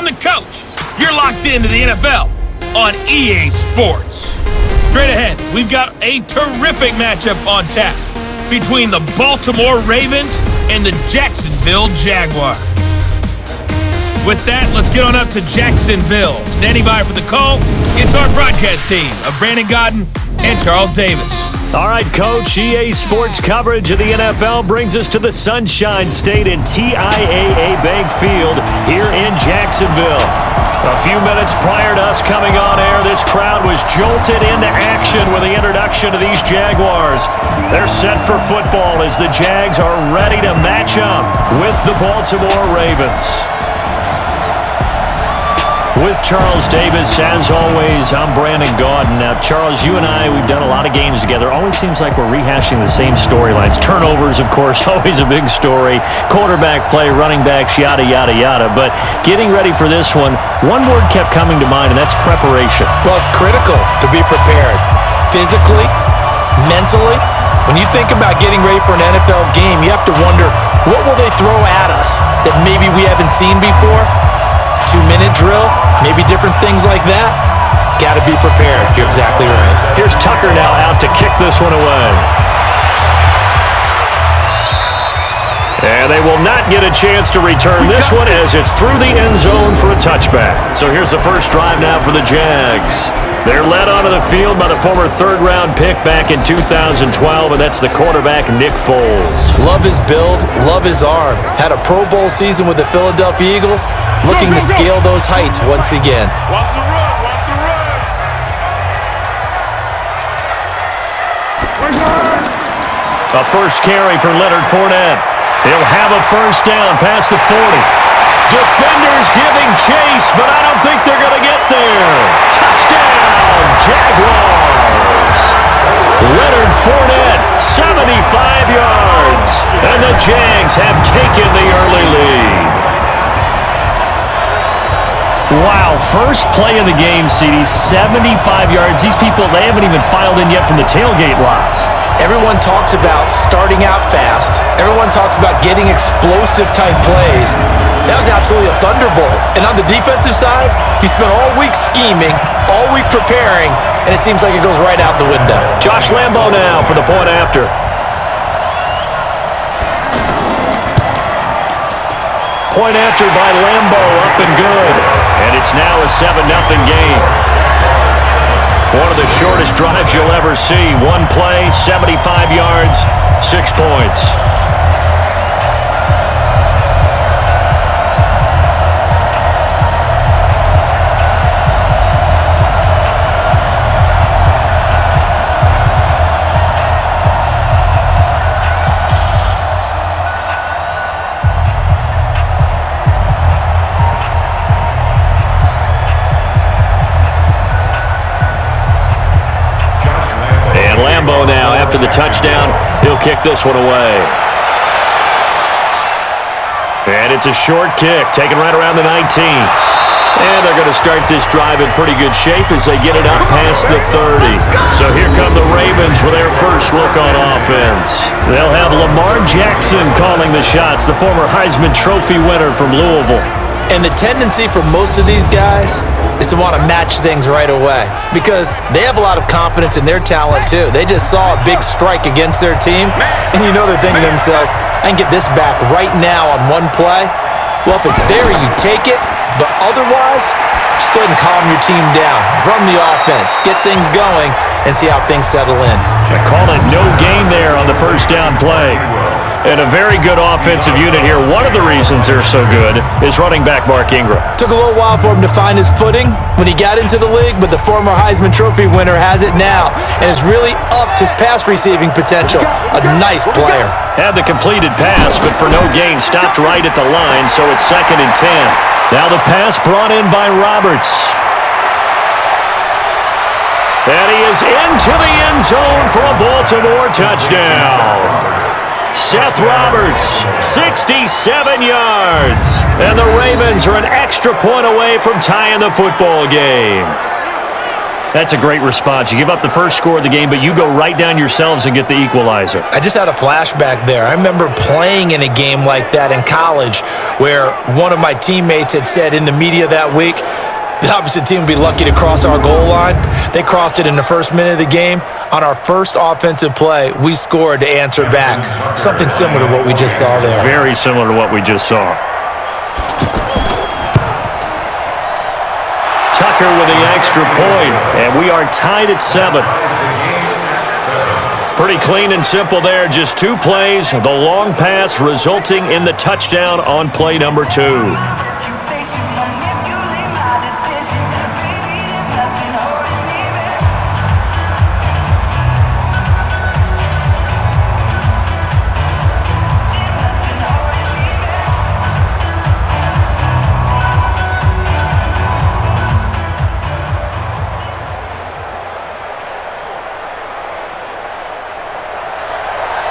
I'm the coach. You're locked into the NFL on EA Sports. Straight ahead, we've got a terrific matchup on tap between the Baltimore Ravens and the Jacksonville Jaguars. With that, let's get on up to Jacksonville. Standing by for the call, it's our broadcast team of Brandon Godden and Charles Davis. All right, Coach, EA Sports coverage of the NFL brings us to the Sunshine State and TIAA Bank Field here in Jacksonville. A few minutes prior to us coming on air, this crowd was jolted into action with the introduction of these Jaguars. They're set for football as the Jags are ready to match up with the Baltimore Ravens. With Charles Davis, as always, I'm Brandon Gaudin. Now, Charles, you and I, we've done a lot of games together. Always seems like we're rehashing the same storylines. Turnovers, of course, always a big story. Quarterback play, running backs, yada, yada, yada. But getting ready for this one word kept coming to mind, and that's preparation. Well, it's critical to be prepared. Physically, mentally. When you think about getting ready for an NFL game, you have to wonder, what will they throw at us that maybe we haven't seen before? 2-minute drill, maybe different things like that. Got to be prepared. You're exactly right. Here's Tucker now out to kick this one away. And they will not get a chance to return this one as it's through the end zone for a touchback. So here's the first drive now for the Jags. They're led onto the field by the former third-round pick back in 2012, and that's the quarterback, Nick Foles. Love his build, love his arm. Had a Pro Bowl season with the Philadelphia Eagles, looking to scale those heights once again. Watch the run, watch the run. A first carry for Leonard Fournette. He'll have a first down past the 40. Defenders giving chase, but I don't think they're going to get there. Touchdown, Jaguars. Leonard Fournette, 75 yards. And the Jags have taken the early lead. Wow, first play of the game, CD, 75 yards. These people, they haven't even filed in yet from the tailgate lots. Everyone talks about starting out fast. Everyone talks about getting explosive type plays. That was absolutely a thunderbolt. And on the defensive side, he spent all week scheming, all week preparing, and it seems like it goes right out the window. Josh Lambo now for the point after. Point after by Lambo, up and good. And it's now a 7-0 game. One of the shortest drives you'll ever see. One play, 75 yards, 6 points. Now, after the touchdown, he'll kick this one away. And it's a short kick, taken right around the 19. And they're going to start this drive in pretty good shape as they get it up past the 30. So here come the Ravens with their first look on offense. They'll have Lamar Jackson calling the shots, the former Heisman Trophy winner from Louisville. And the tendency for most of these guys is to want to match things right away because they have a lot of confidence in their talent too. They just saw a big strike against their team, and you know they're thinking to themselves, I can get this back right now on one play. Well, if it's there, you take it, but otherwise, just go ahead and calm your team down. Run the offense, get things going, and see how things settle in. I call it no gain there on the first down play. And a very good offensive unit here. One of the reasons they're so good is running back Mark Ingram. Took a little while for him to find his footing when he got into the league, but the former Heisman Trophy winner has it now and has really upped his pass receiving potential. A nice player. Had the completed pass, but for no gain, stopped right at the line, so it's 2nd and 10. Now the pass brought in by Roberts. And he is into the end zone for a Baltimore touchdown. Seth Roberts, 67 yards. And the Ravens are an extra point away from tying the football game. That's a great response. You give up the first score of the game, but you go right down yourselves and get the equalizer. I just had a flashback there. I remember playing in a game like that in college where one of my teammates had said in the media that week, the opposite team would be lucky to cross our goal line. They crossed it in the first minute of the game. On our first offensive play, we scored to answer back. Something similar to what we just saw there. Very similar to what we just saw. Tucker with the extra point, and we are tied at 7. Pretty clean and simple there. Just 2 plays. The long pass resulting in the touchdown on play number 2.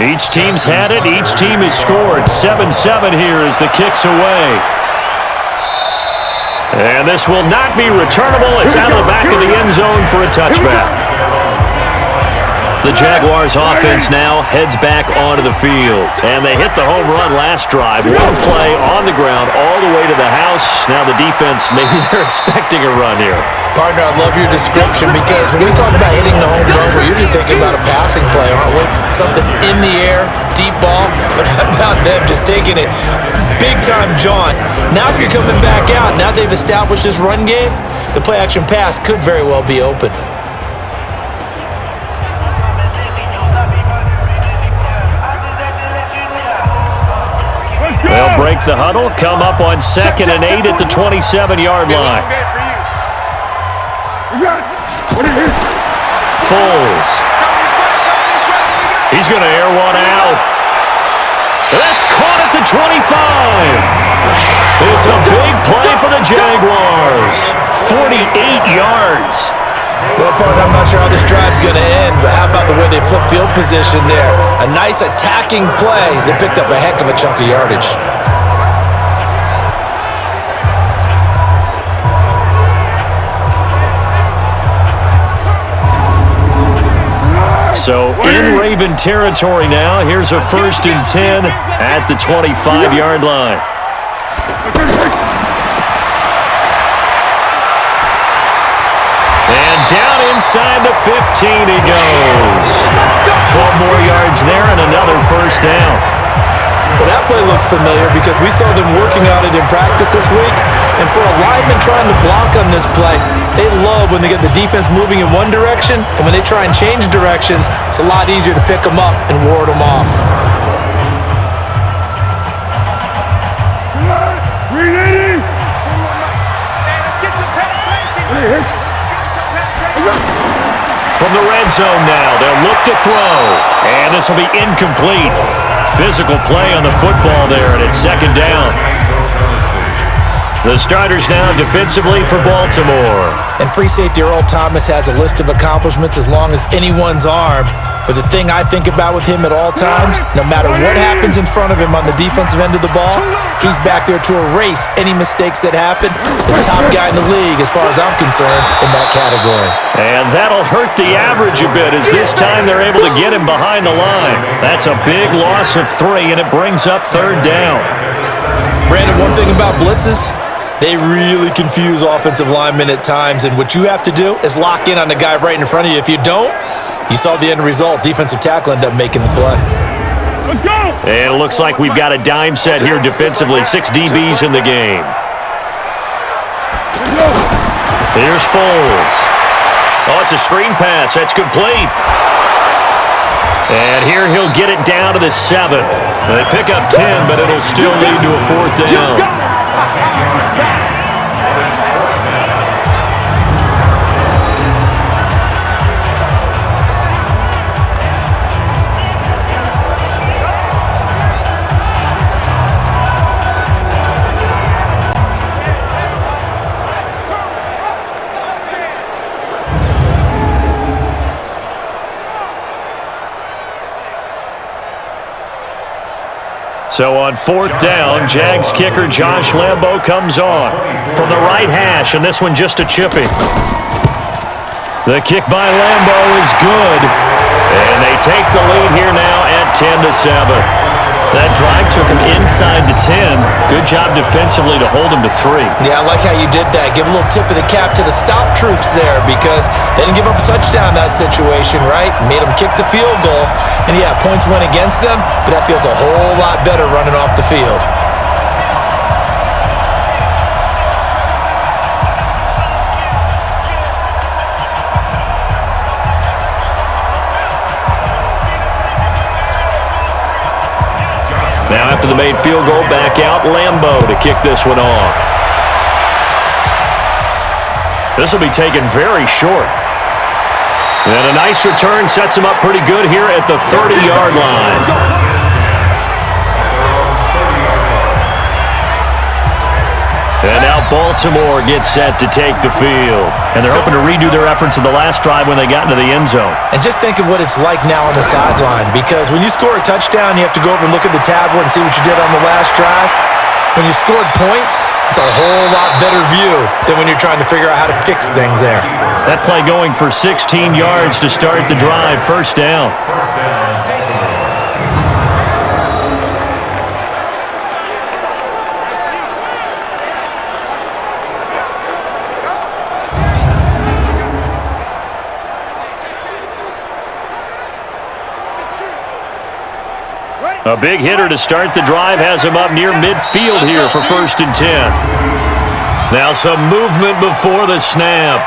Each team's had it. Each team has scored. 7-7 here as the kick's away. And this will not be returnable. It's out of the back of the end zone for a touchback. The Jaguars offense now heads back onto the field. And they hit the home run last drive. One play on the ground all the way to the house. Now the defense, maybe they're expecting a run here. Partner, I love your description because when we talk about hitting the home run, we're usually thinking about a passing play, aren't we? Something in the air, deep ball, but how about them just taking it big-time jaunt? Now if you're coming back out, now they've established this run game, the play-action pass could very well be open. They'll break the huddle, come up on 2nd and 8 at the 27-yard line. Foles. He's going to air one out. That's caught at the 25. It's a big play for the Jaguars. 48 yards. Well, partner, I'm not sure how this drive's going to end, but how about the way they flip field position there? A nice attacking play that picked up a heck of a chunk of yardage. So in Raven territory now. Here's a 1st and 10 at the 25-yard line. And down inside the 15 he goes. 12 more yards there and another 1st down. Well, that play looks familiar because we saw them working on it in practice this week. And for a lineman trying to block on this play, they love when they get the defense moving in one direction, and when they try and change directions, it's a lot easier to pick them up and ward them off. From the red zone now, they'll look to throw. And this will be incomplete. Physical play on the football there, and it's 2nd down. The starters now defensively for Baltimore. And free safety Earl Thomas has a list of accomplishments as long as anyone's arm. But the thing I think about with him at all times, no matter what happens in front of him on the defensive end of the ball, he's back there to erase any mistakes that happen. The top guy in the league, as far as I'm concerned, in that category. And that'll hurt the average a bit as this time they're able to get him behind the line. That's a big loss of 3, and it brings up 3rd down. Brandon, one thing about blitzes, they really confuse offensive linemen at times, and what you have to do is lock in on the guy right in front of you. If you don't, you saw the end result. Defensive tackle ended up making the play. Let's go! And it looks like we've got a dime set here defensively. 6 DBs in the game. Here's Foles. Oh, it's a screen pass. That's complete. And here he'll get it down to the 7. They pick up 10, but it'll still lead to a 4th down. So on 4th down, Jags kicker Josh Lambo comes on from the right hash, and this one just a chipping. The kick by Lambo is good. And they take the lead here now at 10-7. That drive took him inside the 10. Good job defensively to hold him to 3. Yeah, I like how you did that. Give a little tip of the cap to the stop troops there because they didn't give up a touchdown in that situation, right? Made them kick the field goal. And yeah, points went against them, but that feels a whole lot better running off the field. Now after the made field goal, back out Lambo to kick this one off. This will be taken very short. And a nice return sets him up pretty good here at the 30-yard line. And now Baltimore gets set to take the field. And they're hoping to redo their efforts in the last drive when they got into the end zone. And just think of what it's like now on the sideline, because when you score a touchdown, you have to go over and look at the tablet and see what you did on the last drive. When you scored points, it's a whole lot better view than when you're trying to figure out how to fix things there. That play going for 16 yards to start the drive, first down. A big hitter to start the drive has him up near midfield here for 1st and 10. Now some movement before the snap.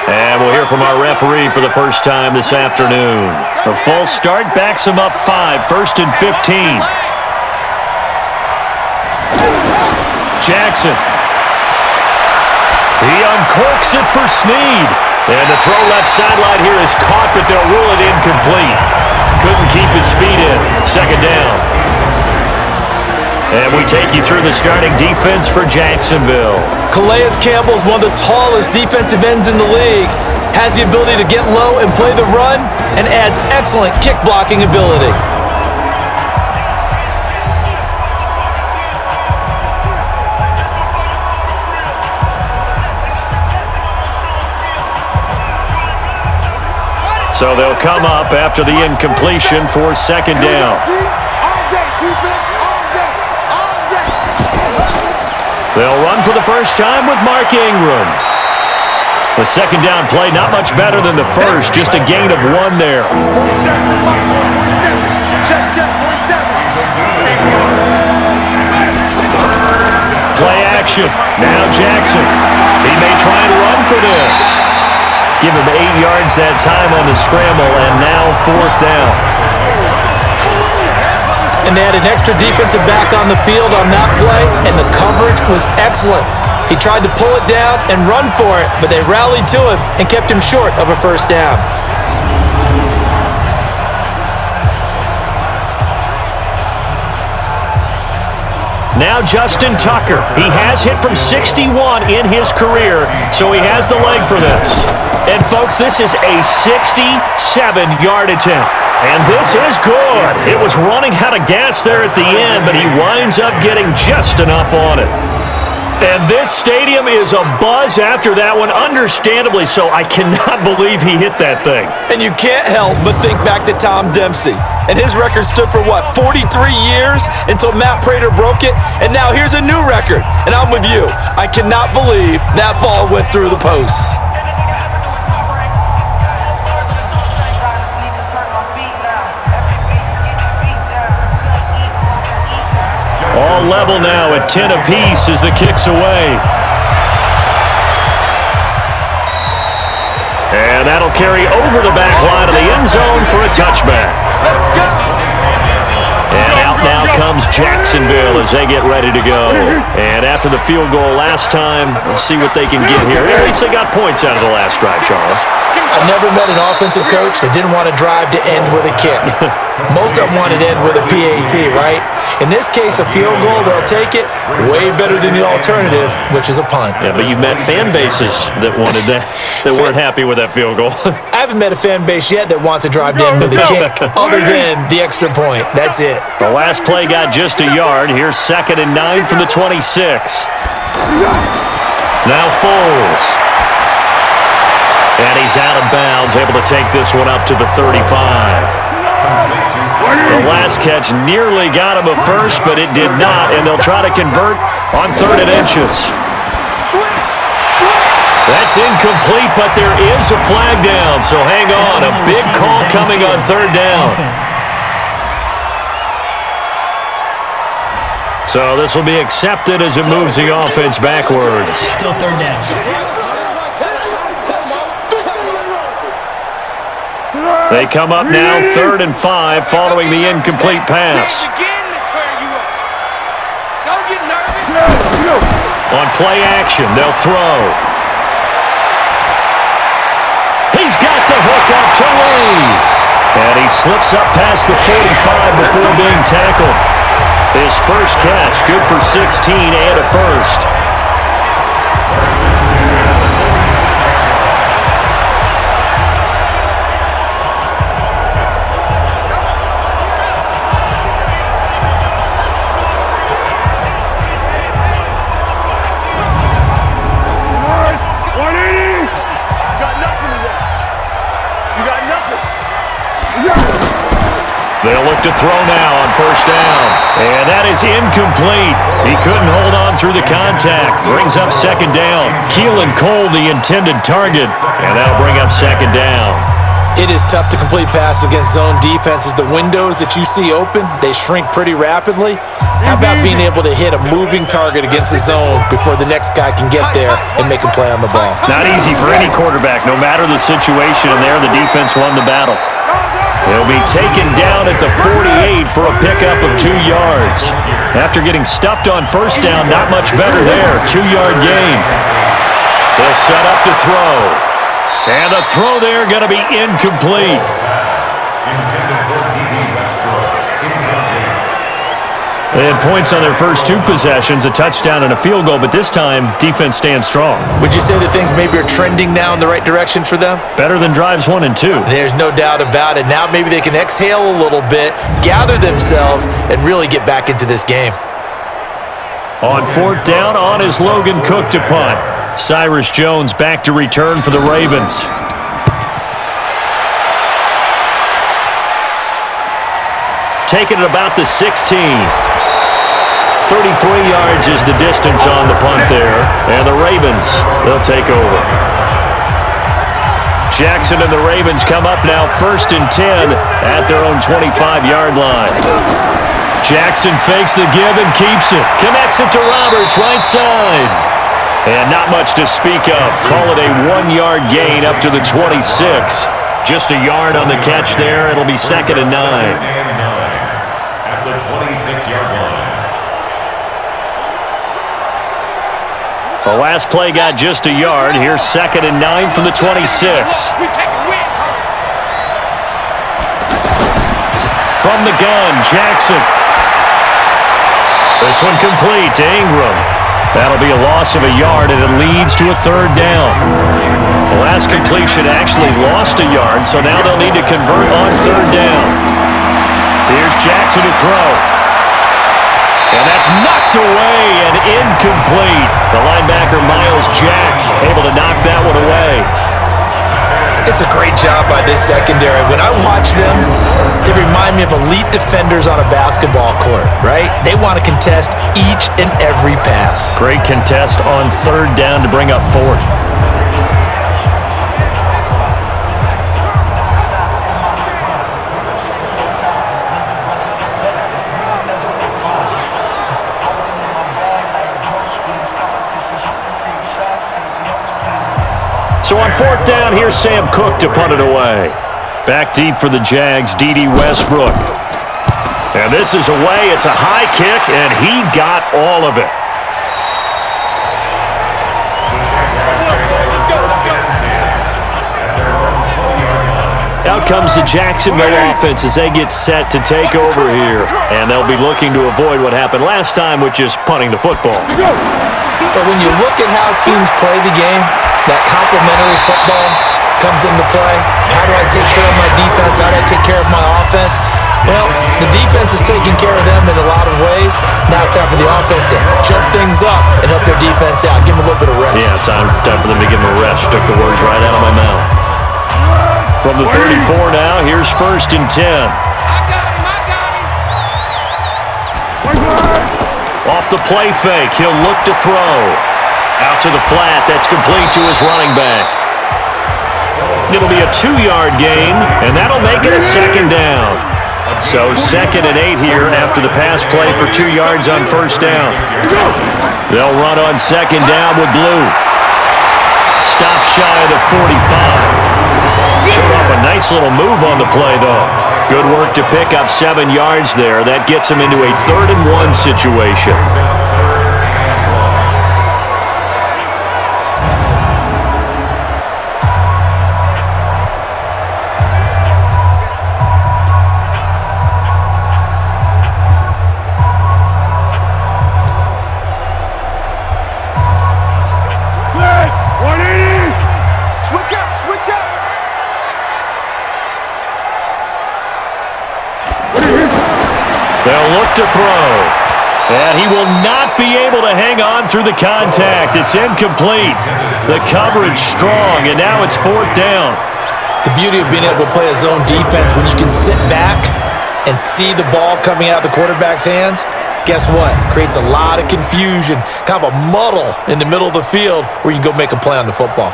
And we'll hear from our referee for the first time this afternoon. A false start backs him up 5, 1st and 15. Jackson. He uncorks it for Snead. And the throw left sideline here is caught, but they'll rule it incomplete. Couldn't keep his feet in. 2nd down. And we take you through the starting defense for Jacksonville. Calais Campbell is one of the tallest defensive ends in the league. Has the ability to get low and play the run, and adds excellent kick blocking ability. So they'll come up after the incompletion for 2nd down. They'll run for the first time with Mark Ingram. The 2nd down play not much better than the first, just a gain of 1 there. Play action. Now Jackson. He may try and run for this. Give him 8 yards that time on the scramble, and now 4th down. And they had an extra defensive back on the field on that play, and the coverage was excellent. He tried to pull it down and run for it, but they rallied to him and kept him short of a 1st down. Now Justin Tucker. He has hit from 61 in his career, so he has the leg for this. And, folks, this is a 67-yard attempt. And this is good. It was running out of gas there at the end, but he winds up getting just enough on it. And this stadium is abuzz after that one, understandably so. I cannot believe he hit that thing. And you can't help but think back to Tom Dempsey. And his record stood for, 43 years until Matt Prater broke it. And now here's a new record. And I'm with you. I cannot believe that ball went through the posts. All level now at 10 apiece as the kick's away. And that'll carry over the back line of the end zone for a touchback. And out now comes Jacksonville as they get ready to go. And after the field goal last time, we'll see what they can get here. At least they got points out of the last drive, Charles. I never met an offensive coach that didn't want to drive to end with a kick. Most of them wanted to end with a PAT, right? In this case, a field goal, they'll take it. Way better than the alternative, which is a punt. Yeah, but you've met fan bases that wanted that, that weren't happy with that field goal. I haven't met a fan base yet that wants to drive to end with a kick, other than the extra point. That's it. The last play got just a yard. Here's 2nd and 9 from the 26. Now Foles. And he's out of bounds, able to take this one up to the 35. The last catch nearly got him a first, but it did not, and they'll try to convert on 3rd and inches. That's incomplete, but there is a flag down, so hang on. A big call coming on 3rd down. So this will be accepted as it moves the offense backwards. Still 3rd down. They come up now 3rd and 5 following the incomplete pass. On play action, they'll throw. He's got the hook up to Lee. And he slips up past the 45 before being tackled. His first catch, good for 16 and a first. They'll look to throw now on 1st down. And that is incomplete. He couldn't hold on through the contact. Brings up 2nd down. Keelan Cole, the intended target. And that'll bring up 2nd down. It is tough to complete passes against zone defenses. The windows that you see open, they shrink pretty rapidly. How about being able to hit a moving target against a zone before the next guy can get there and make a play on the ball? Not easy for any quarterback. No matter the situation, and there the defense won the battle. He'll be taken down at the 48 for a pickup of 2 yards. After getting stuffed on 1st down, not much better there. 2-yard gain. They'll set up to throw. And the throw there going to be incomplete. They had points on their first 2 possessions, a touchdown and a field goal, but this time, defense stands strong. Would you say that things maybe are trending now in the right direction for them? Better than drives 1 and 2. There's no doubt about it. Now maybe they can exhale a little bit, gather themselves, and really get back into this game. On 4th down, on is Logan Cook to punt. Cyrus Jones back to return for the Ravens. Taking it about the 16. 33 yards is the distance on the punt there. And the Ravens, they'll take over. Jackson and the Ravens come up now 1st and 10 at their own 25-yard line. Jackson fakes the give and keeps it. Connects it to Roberts, right side. And not much to speak of. Call it a 1-yard gain up to the 26. Just a yard on the catch there. It'll be 2nd and 9. At the 26-yard line. The last play got just a yard. Here's 2nd and 9 from the 26. From the gun, Jackson. This one complete to Ingram. That'll be a loss of a yard, and it leads to a 3rd down. The last completion actually lost a yard, so now they'll need to convert on 3rd down. Here's Jackson to throw. And that's knocked away and incomplete. The linebacker, Miles Jack, able to knock that one away. It's a great job by this secondary. When I watch them, they remind me of elite defenders on a basketball court, right? They want to contest each and every pass. Great contest on 3rd down to bring up 4th. So on 4th down, here's Sam Cook to punt it away. Back deep for the Jags, D.D. Westbrook. And this is away. It's a high kick, and he got all of it. Out comes the Jacksonville offense as they get set to take over here. And they'll be looking to avoid what happened last time with just punting the football. But when you look at how teams play the game, that complementary football comes into play. How do I take care of my defense? How do I take care of my offense? Well, the defense is taking care of them in a lot of ways. Now it's time for the offense to jump things up and help their defense out. Give them a little bit of rest. Yeah, time for them to give them a rest. Took the words right out of my mouth. From the 34 now, here's 1st and 10. I got him. Off the play fake, he'll look to throw. Out to the flat, that's complete to his running back. It'll be a 2-yard gain, and that'll make it a 2nd down. So 2nd and 8 here after the pass play for 2 yards on 1st down. They'll run on 2nd down with Blue. Stop shy of the 45. Showed off a nice little move on the play, though. Good work to pick up 7 yards there. That gets him into a 3rd and 1 situation. They'll look to throw. And he will not be able to hang on through the contact. It's incomplete. The coverage strong, and now it's 4th down. The beauty of being able to play a zone defense when you can sit back and see the ball coming out of the quarterback's hands, guess what? Creates a lot of confusion, kind of a muddle in the middle of the field where you can go make a play on the football.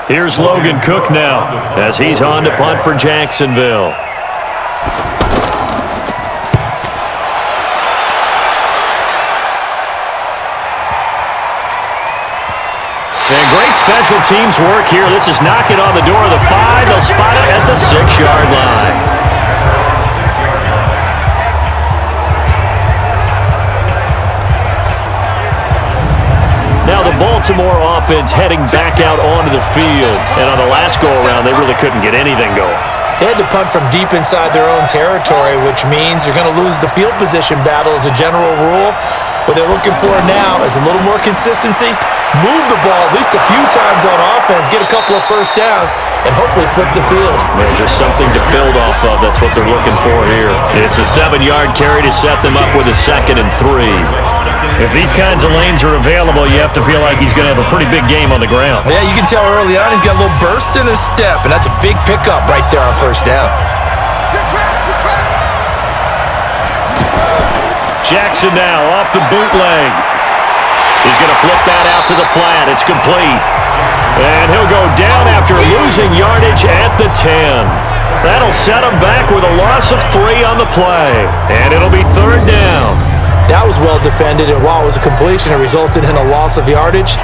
Here's Logan Cook now as he's on to punt for Jacksonville. And great special teams work here. This is knocking on the door of the 5. They'll spot it at the 6-yard line. Now the Baltimore offense heading back out onto the field. And on the last go-around, they really couldn't get anything going. They had to punt from deep inside their own territory, which means you're going to lose the field position battle as a general rule. What they're looking for now is a little more consistency, move the ball at least a few times on offense, get a couple of 1st downs, and hopefully flip the field. Well, just something to build off of. That's what they're looking for here. It's a 7-yard carry to set them up with a 2nd and 3. If these kinds of lanes are available, you have to feel like he's going to have a pretty big game on the ground. Yeah, you can tell early on he's got a little burst in his step, and that's a big pickup right there on 1st down. Jackson now off the bootleg. He's going to flip that out to the flat. It's complete. And he'll go down after losing yardage at the 10. That'll set him back with a loss of 3 on the play. And it'll be 3rd down. That was well defended, and while it was a completion, it resulted in a loss of yardage.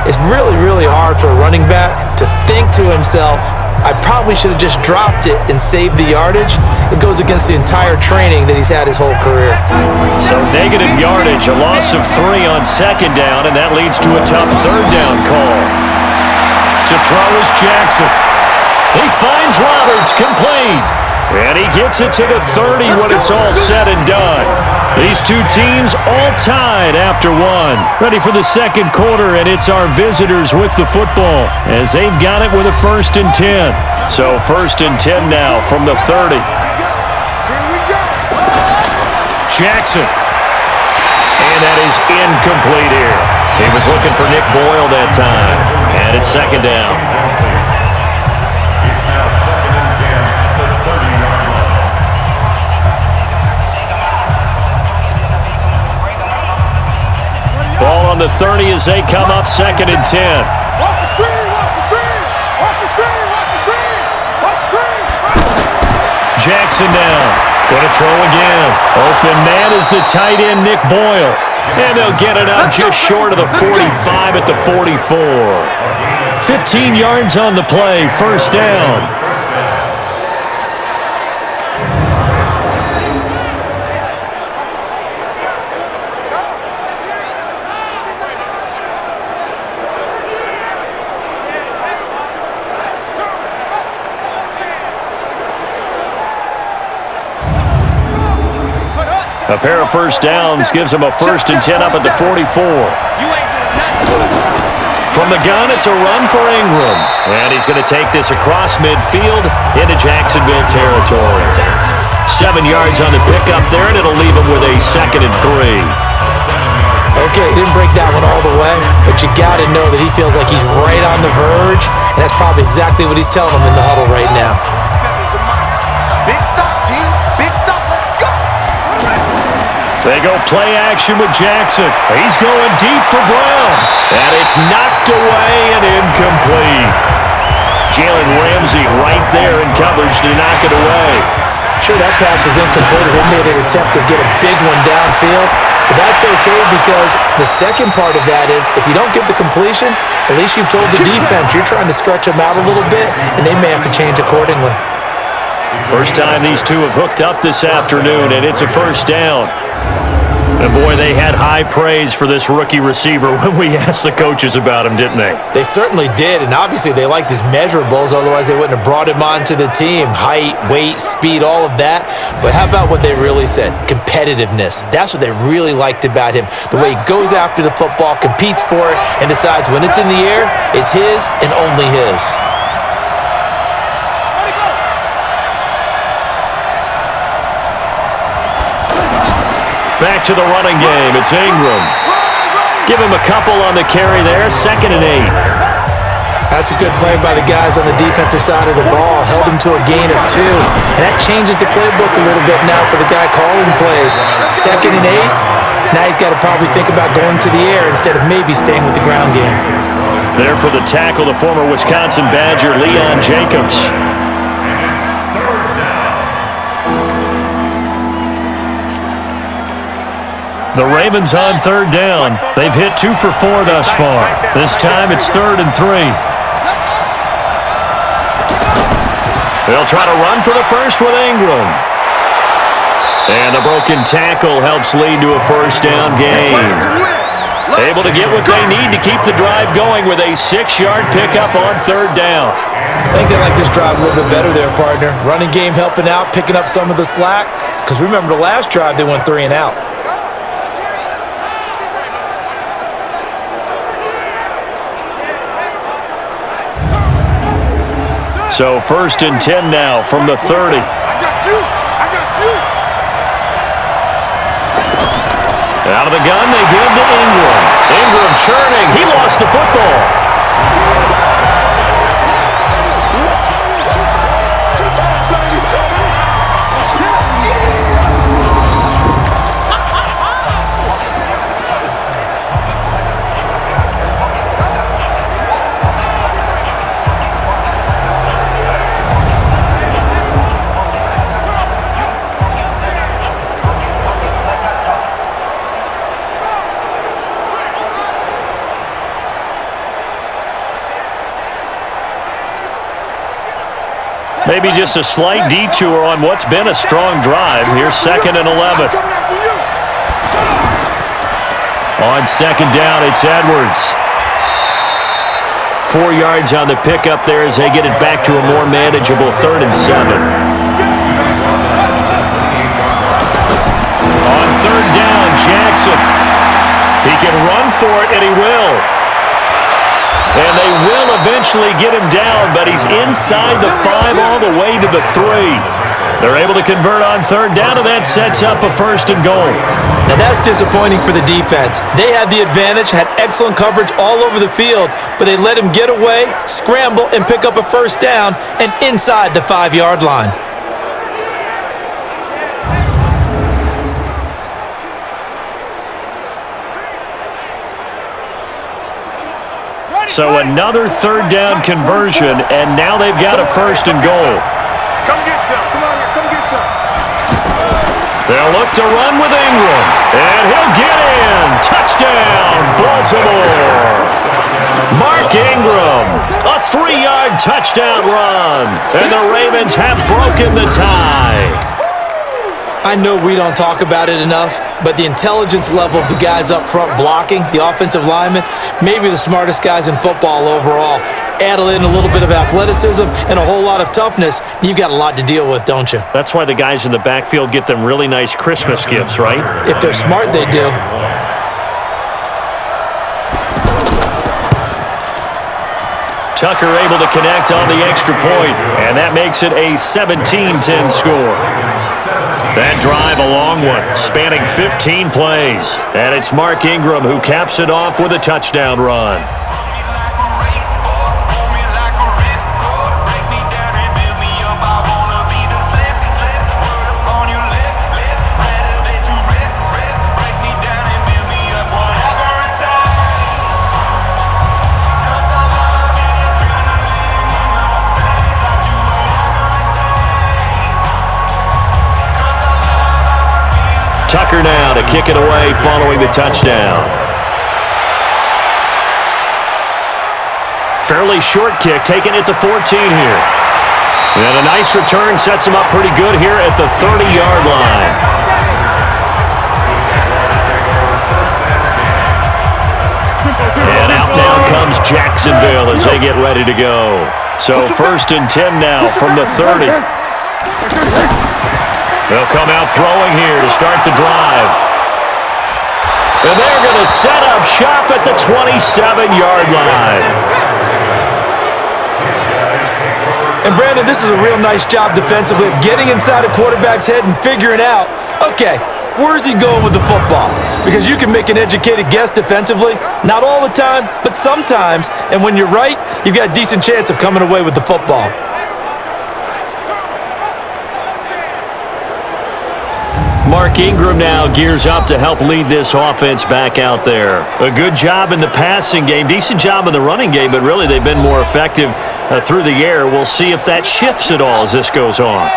It's really, really hard for a running back to think to himself, I probably should have just dropped it and saved the yardage. It goes against the entire training that he's had his whole career. So negative yardage, a loss of 3 on 2nd down, and that leads to a tough 3rd down call. To throw is Jackson. He finds Roberts, complete. And he gets it to the 30 when it's all said and done. These two teams all tied after 1. Ready for the 2nd quarter, and it's our visitors with the football as they've got it with a 1st and 10. So 1st and 10 now from the 30. Jackson. And that is incomplete here. He was looking for Nick Boyle that time. And it's 2nd down. Ball on the 30 as they come up 2nd and 10. Watch the screen, watch the screen, watch the screen, watch the screen, watch the screen. Jackson now. Going to throw again. Open man is the tight end, Nick Boyle. And they'll get it up just short of the 45 at the 44. 15 yards on the play, 1st down. A pair of 1st downs gives them a 1st and 10 up at the 44. From the gun, it's a run for Ingram. And he's going to take this across midfield into Jacksonville territory. 7 yards on the pickup there, and it'll leave him with a 2nd and 3. Okay, he didn't break that one all the way, but you got to know that he feels like he's right on the verge, and that's probably exactly what he's telling him in the huddle right now. Big stop, G. Big stop. Let's go. They go play action with Jackson. He's going deep for Brown, and it's knocked away and incomplete. Jalen Ramsey right there in coverage to knock it away. Sure, that pass was incomplete as they made an attempt to get a big one downfield. But that's okay because the second part of that is if you don't get the completion, at least you've told the defense you're trying to stretch them out a little bit, and they may have to change accordingly. First time these two have hooked up this afternoon, and it's a first down. And boy, they had high praise for this rookie receiver when we asked the coaches about him, didn't they? They certainly did, and obviously they liked his measurables, otherwise they wouldn't have brought him onto the team. Height, weight, speed, all of that. But how about what they really said? Competitiveness. That's what they really liked about him. The way he goes after the football, competes for it, and decides when it's in the air, it's his and only his. Back to the running game. It's Ingram. Give him a couple on the carry there. 2nd and 8. That's a good play by the guys on the defensive side of the ball. Held him to a gain of 2. And that changes the playbook a little bit now for the guy calling plays. 2nd and 8. Now he's got to probably think about going to the air instead of maybe staying with the ground game. There for the tackle, the former Wisconsin Badger, Leon Jacobs. The Ravens on 3rd down. They've hit 2 for 4 thus far. This time it's 3rd and 3. They'll try to run for the first with Ingram. And the broken tackle helps lead to a first down gain. Able to get what they need to keep the drive going with a 6-yard pickup on 3rd down. I think they like this drive a little bit better there, partner. Running game helping out, picking up some of the slack. Because remember the last drive they went 3 and out. So 1st and 10 now from the 30. I got you. I got you. Out of the gun, they give to Ingram. Ingram churning. He lost the football. Maybe just a slight detour on what's been a strong drive. Here's 2nd and 11. On 2nd down, it's Edwards. 4 yards on the pickup there as they get it back to a more manageable 3rd and 7. On 3rd down, Jackson. He can run for it, and he will. And they will eventually get him down, but he's inside the 5 all the way to the 3. They're able to convert on 3rd down, and that sets up a 1st and goal. Now that's disappointing for the defense. They had the advantage, had excellent coverage all over the field, but they let him get away, scramble, and pick up a 1st down, and inside the 5-yard line. So another 3rd down conversion, and now they've got a 1st and goal. Come get some. Come on here. Come get some. They'll look to run with Ingram, and he'll get in. Touchdown, Baltimore. Mark Ingram, a 3-yard touchdown run, and the Ravens have broken the tie. I know we don't talk about it enough, but the intelligence level of the guys up front blocking, the offensive linemen, maybe the smartest guys in football overall. Add in a little bit of athleticism and a whole lot of toughness, you've got a lot to deal with, don't you? That's why the guys in the backfield get them really nice Christmas gifts, right? If they're smart, they do. Tucker able to connect on the extra point, and that makes it a 17-10 score. That drive, a long one, spanning 15 plays. And it's Mark Ingram who caps it off with a touchdown run. Tucker now to kick it away following the touchdown. Fairly short kick, taking it to 14 here. And a nice return sets him up pretty good here at the 30-yard line. And out now comes Jacksonville as they get ready to go. So 1st and 10 now from the 30. They'll come out throwing here to start the drive. And they're going to set up shop at the 27-yard line. And Brandon, this is a real nice job defensively of getting inside a quarterback's head and figuring out, okay, where's he going with the football? Because you can make an educated guess defensively, not all the time, but sometimes. And when you're right, you've got a decent chance of coming away with the football. Mark Ingram now gears up to help lead this offense back out there. A good job in the passing game, decent job in the running game, but really they've been more effective through the air. We'll see if that shifts at all as this goes on.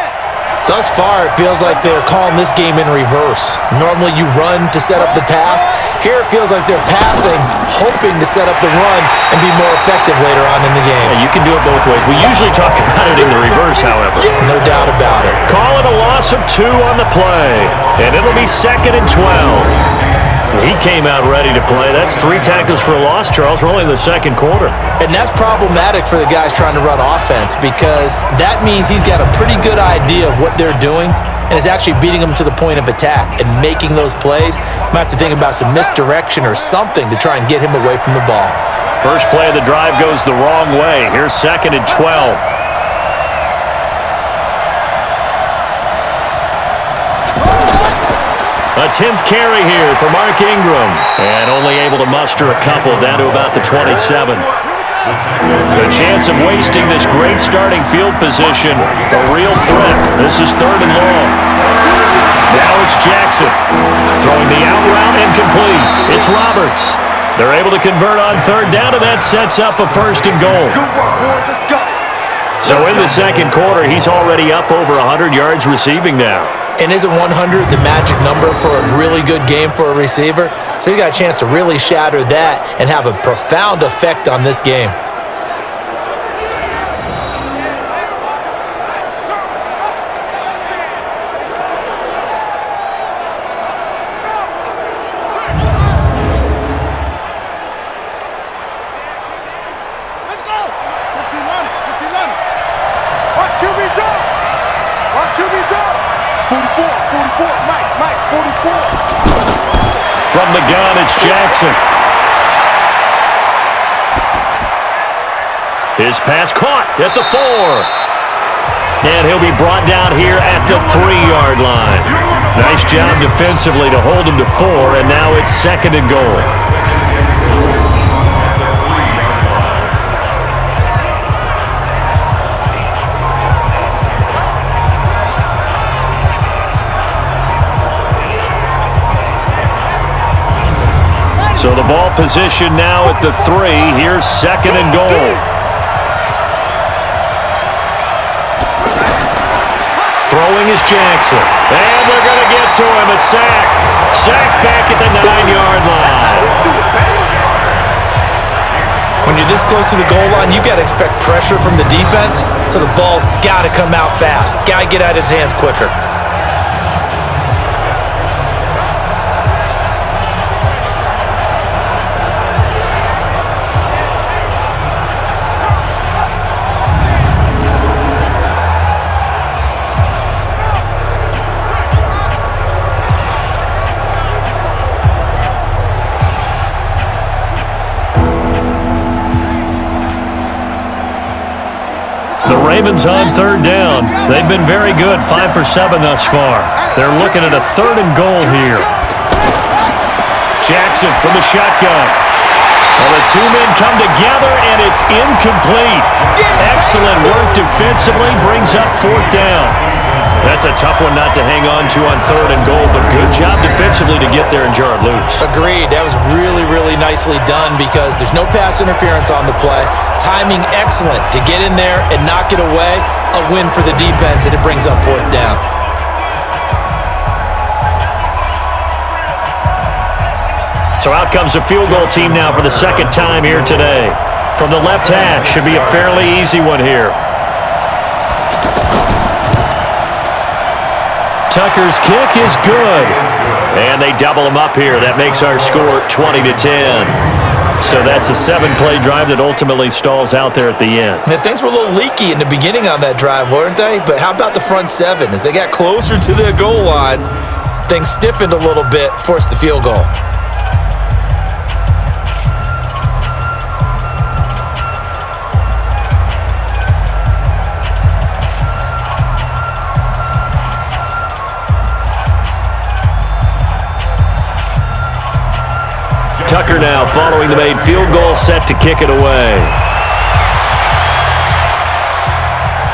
Thus far, it feels like they're calling this game in reverse. Normally you run to set up the pass. Here it feels like they're passing, hoping to set up the run and be more effective later on in the game. Yeah, you can do it both ways. We usually talk about it in the reverse, however. No doubt about it. Call it a loss of 2 on the play, and it'll be 2nd and 12. He came out ready to play. That's 3 tackles for a loss, Charles. We're only in the second quarter. And that's problematic for the guys trying to run offense because that means he's got a pretty good idea of what they're doing and is actually beating them to the point of attack and making those plays. Might have to think about some misdirection or something to try and get him away from the ball. First play of the drive goes the wrong way. Here's 2nd and 12. A 10th carry here for Mark Ingram. And only able to muster a couple down to about the 27. The chance of wasting this great starting field position, a real threat. This is 3rd and long. Now it's Jackson. Throwing the out route incomplete. It's Roberts. They're able to convert on 3rd down, and that sets up a 1st and goal. So in the second quarter, he's already up over 100 yards receiving now. And isn't 100 the magic number for a really good game for a receiver? So he got a chance to really shatter that and have a profound effect on this game. Let's go. 15 on it. 15 on it. Watch QB jump. Watch QB jump. 44, 44, Mike, 44. From the gun, it's Jackson. His pass caught at the 4. And he'll be brought down here at the 3-yard line. Nice job defensively to hold him to 4, and now it's 2nd and goal. So the ball position now at the 3. Here's 2nd and goal. Throwing is Jackson. And they're going to get to him. A sack. Sack back at the 9-yard line. When you're this close to the goal line, you've got to expect pressure from the defense. So the ball's got to come out fast. Got to get out of his hands quicker. The Ravens on third down. They've been very good, 5 for 7 thus far. They're looking at a 3rd and goal here. Jackson from the shotgun. Well, the two men come together, and it's incomplete. Excellent work defensively, brings up 4th down. That's a tough one not to hang on to on 3rd and goal, but good job defensively to get there and jar it loose. Agreed. That was really, really nicely done because there's no pass interference on the play. Timing excellent to get in there and knock it away. A win for the defense, and it brings up 4th down. So out comes the field goal team now for the 2nd time here today. From the left hash, should be a fairly easy one here. Tucker's kick is good. And they double him up here. That makes our score 20-10. So that's a 7-play drive that ultimately stalls out there at the end. And things were a little leaky in the beginning on that drive, weren't they? But how about the front 7? As they got closer to the goal line, things stiffened a little bit, forced the field goal. Tucker now following the made field goal, set to kick it away.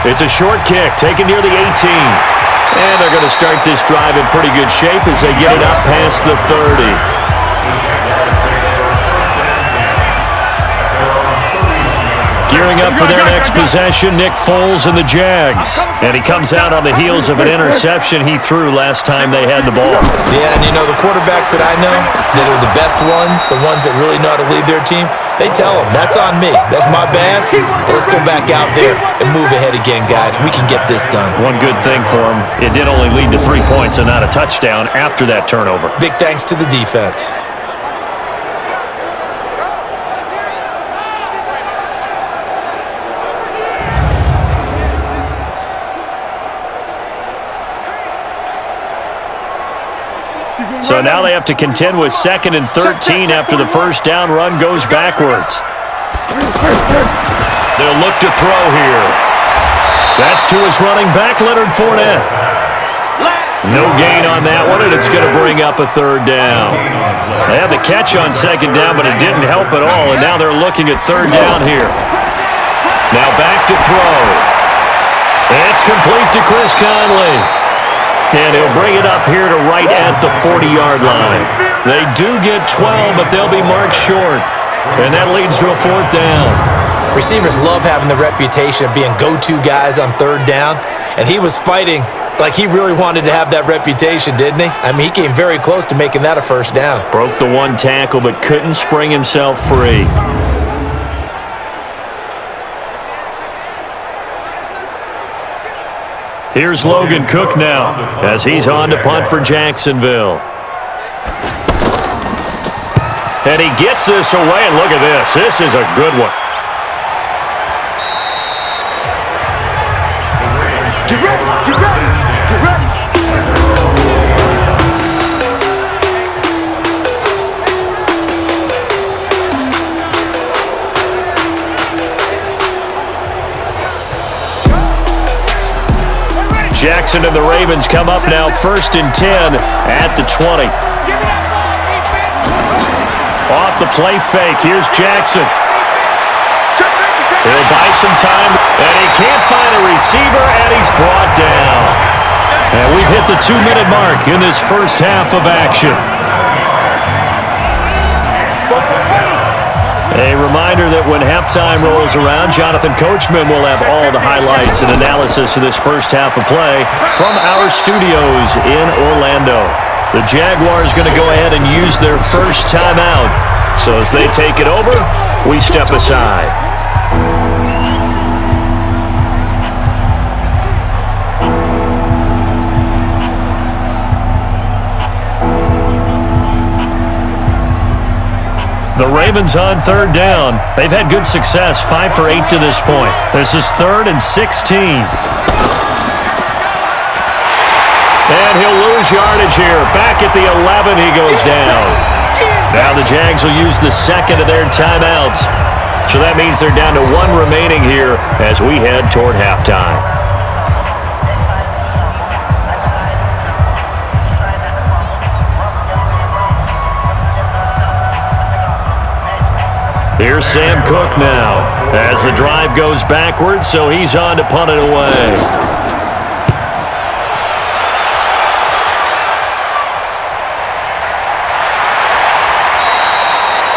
It's a short kick taken near the 18. And they're going to start this drive in pretty good shape as they get it up past the 30. Gearing up for their next possession, Nick Foles and the Jags. And he comes out on the heels of an interception he threw last time they had the ball. Yeah, and you know, the quarterbacks that I know that are the best ones, the ones that really know how to lead their team, they tell them, that's on me. That's my bad. But let's go back out there and move ahead again, guys. We can get this done. One good thing for him, it did only lead to 3 points and not a touchdown after that turnover. Big thanks to the defense. So now they have to contend with 2nd and 13 after the first down run goes backwards. They'll look to throw here. That's to his running back, Leonard Fournette. No gain on that one, and it's going to bring up a 3rd down. They had the catch on 2nd down, but it didn't help at all, and now they're looking at 3rd down here. Now back to throw. It's complete to Chris Conley. And he'll bring it up here to right at the 40-yard line. They do get 12, but they'll be marked short. And that leads to a 4th down. Receivers love having the reputation of being go-to guys on 3rd down. And he was fighting like he really wanted to have that reputation, didn't he? I mean, he came very close to making that a 1st down. Broke the one tackle, but couldn't spring himself free. Here's Logan Cook now as he's on to punt for Jacksonville. And he gets this away, and look at this. This is a good one. Get ready, get ready, get ready. Jackson and the Ravens come up now 1st and 10 at the 20. Off the play fake, here's Jackson. He'll buy some time, and he can't find a receiver, and he's brought down. And we've hit the 2-minute mark in this first half of action. A reminder that when halftime rolls around, Jonathan Coachman will have all the highlights and analysis of this first half of play from our studios in Orlando. The Jaguars going to go ahead and use their first timeout. So as they take it over, we step aside. The Ravens on 3rd down. They've had good success, 5 for 8 to this point. This is 3rd and 16. And he'll lose yardage here. Back at the 11, he goes down. Now the Jags will use the 2nd of their timeouts. So that means they're down to 1 remaining here as we head toward halftime. Here's Sam Cook now as the drive goes backwards, so he's on to punt it away.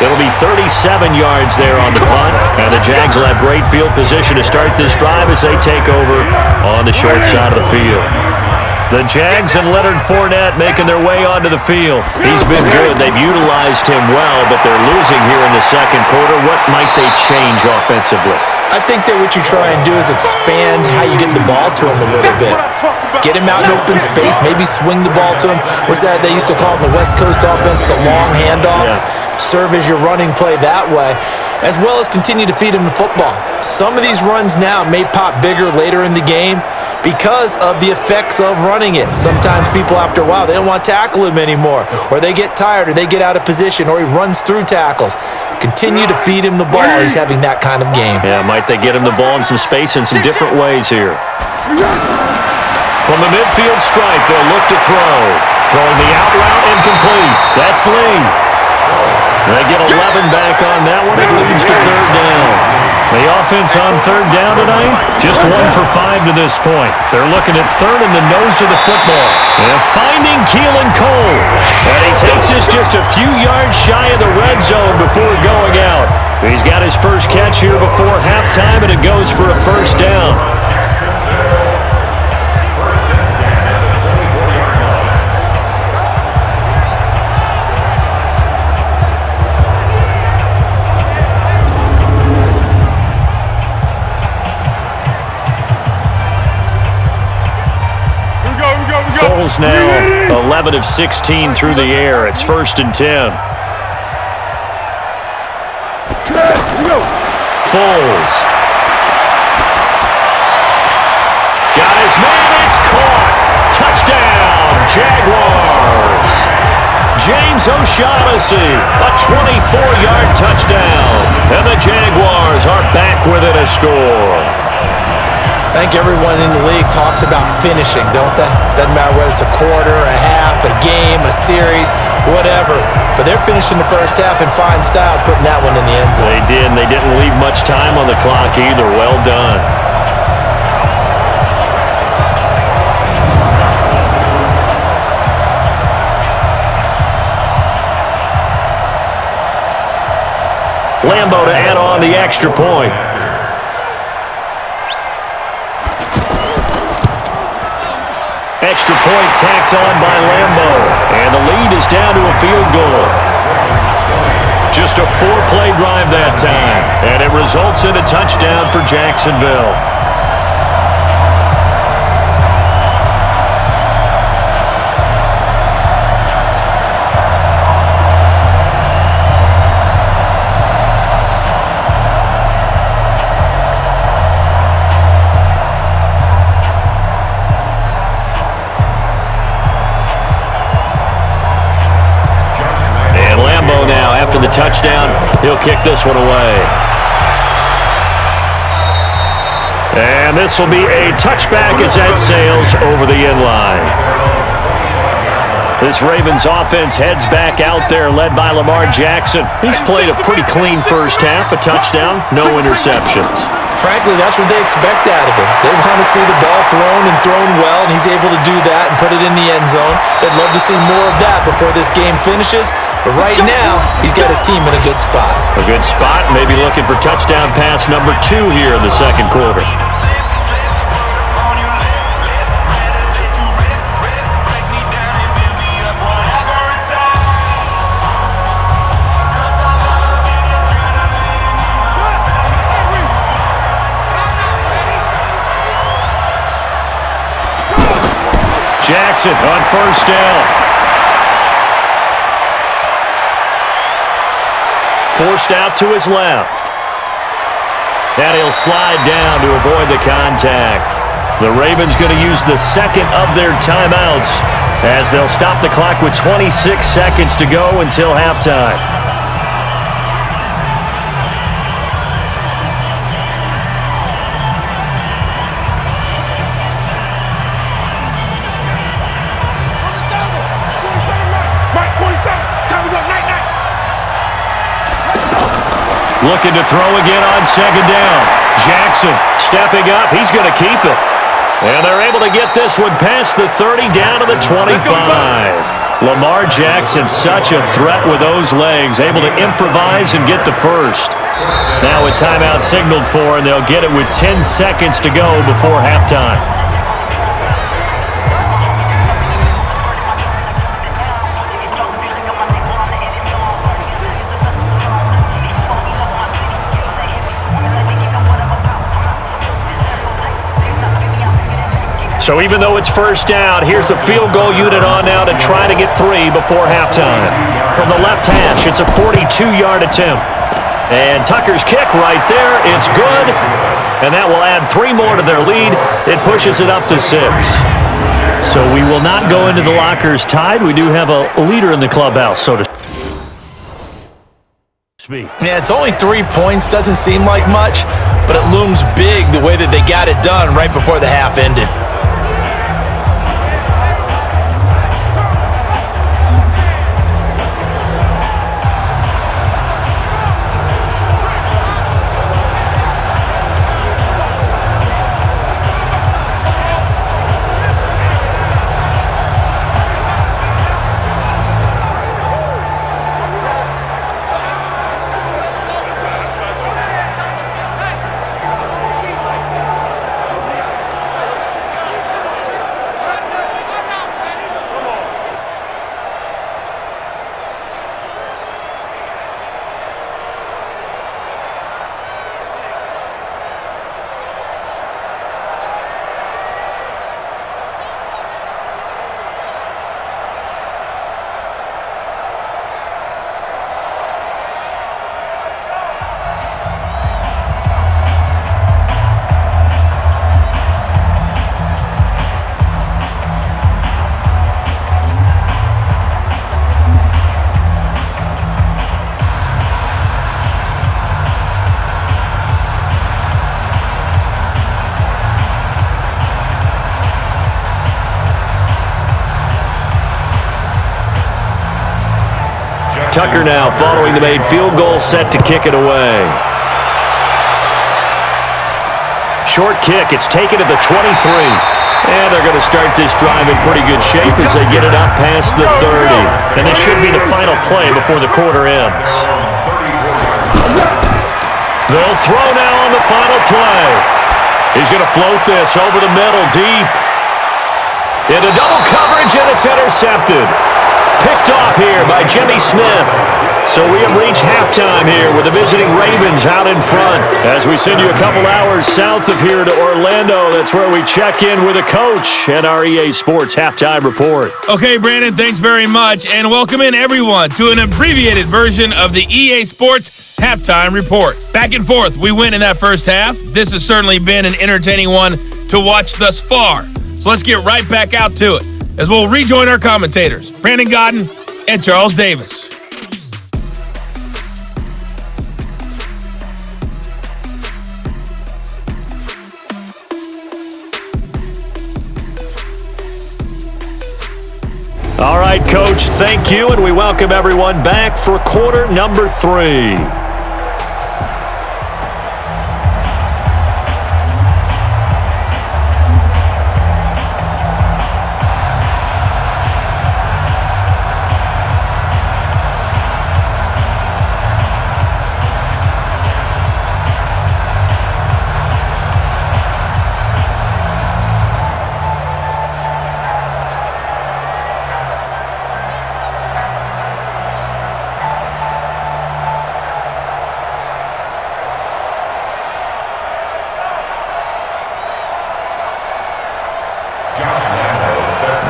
It'll be 37 yards there on the punt, and the Jags will have great field position to start this drive as they take over on the short side of the field. The Jags and Leonard Fournette making their way onto the field. He's been good. They've utilized him well, but they're losing here in the second quarter. What might they change offensively? I think that what you try and do is expand how you get the ball to him a little bit. Get him out in open space, maybe swing the ball to him. What's that they used to call in the West Coast offense, the long handoff? Yeah. Serve as your running play that way, as well as continue to feed him the football. Some of these runs now may pop bigger later in the game because of the effects of running it. Sometimes people, after a while, they don't want to tackle him anymore, or they get tired, or they get out of position, or he runs through tackles. Continue to feed him the ball. He's having that kind of game. Yeah, might they get him the ball in some space in some different ways here. From the midfield stripe, they'll look to throw. Throwing the out route incomplete. That's Lee. They get 11 back on that one. It leads to third down. The offense on third down tonight, just 1 for 5 to this point. They're looking at third in the nose of the football. And finding Keelan Cole. And he takes us just a few yards shy of the red zone before going out. He's got his first catch here before halftime, and it goes for a first down. Foles now 11 of 16 through the air. It's 1st and 10. Foles. Got his man. It's caught. Touchdown, Jaguars. James O'Shaughnessy, a 24-yard touchdown. And the Jaguars are back within a score. I think everyone in the league talks about finishing, don't they? Doesn't matter whether it's a quarter, a half, a game, a series, whatever. But they're finishing the first half in fine style, putting that one in the end zone. They did, and they didn't leave much time on the clock either. Well done. Lambo to add on the extra point. Extra point tacked on by Lambo. And the lead is down to a field goal. Just a 4-play drive that time. And it results in a touchdown for Jacksonville. The touchdown, he'll kick this one away. And this will be a touchback as that sails over the end line. This Ravens offense heads back out there, led by Lamar Jackson. He's played a pretty clean first half, a touchdown, no interceptions. Frankly, that's what they expect out of him. They want to see the ball thrown and thrown well, and he's able to do that and put it in the end zone. They'd love to see more of that before this game finishes. But right now, he's got his team in a good spot. A good spot, maybe looking for touchdown pass number 2 here in the second quarter. Jackson on first down. Forced out to his left. And he'll slide down to avoid the contact. The Ravens going to use the second of their timeouts as they'll stop the clock with 26 seconds to go until halftime. Looking to throw again on second down. Jackson stepping up. He's going to keep it. And they're able to get this one past the 30 down to the 25. Lamar Jackson, such a threat with those legs, able to improvise and get the first. Now a timeout signaled for, and they'll get it with 10 seconds to go before halftime. So even though it's first down, here's the field goal unit on now to try to get 3 before halftime. From the left hash, it's a 42-yard attempt. And Tucker's kick right there, it's good. And that will add 3 more to their lead. It pushes it up to 6. So we will not go into the lockers tied. We do have a leader in the clubhouse, so to speak. Yeah, it's only 3 points. Doesn't seem like much, but it looms big the way that they got it done right before the half ended. Tucker now following the made field goal, set to kick it away. Short kick, it's taken at the 23. And they're going to start this drive in pretty good shape as they get it up past the 30. And this should be the final play before the quarter ends. They'll throw now on the final play. He's going to float this over the middle, deep. Into double coverage, and it's intercepted. Picked off here by Jimmy Smith. So we have reached halftime here with the visiting Ravens out in front. As we send you a couple hours south of here to Orlando, that's where we check in with a coach at our EA Sports Halftime Report. Okay, Brandon, thanks very much, and welcome in everyone to an abbreviated version of the EA Sports Halftime Report. Back and forth, we win in that first half. This has certainly been an entertaining one to watch thus far. So let's get right back out to it as we'll rejoin our commentators, Brandon Godden and Charles Davis. All right, Coach, thank you, and we welcome everyone back for quarter number 3.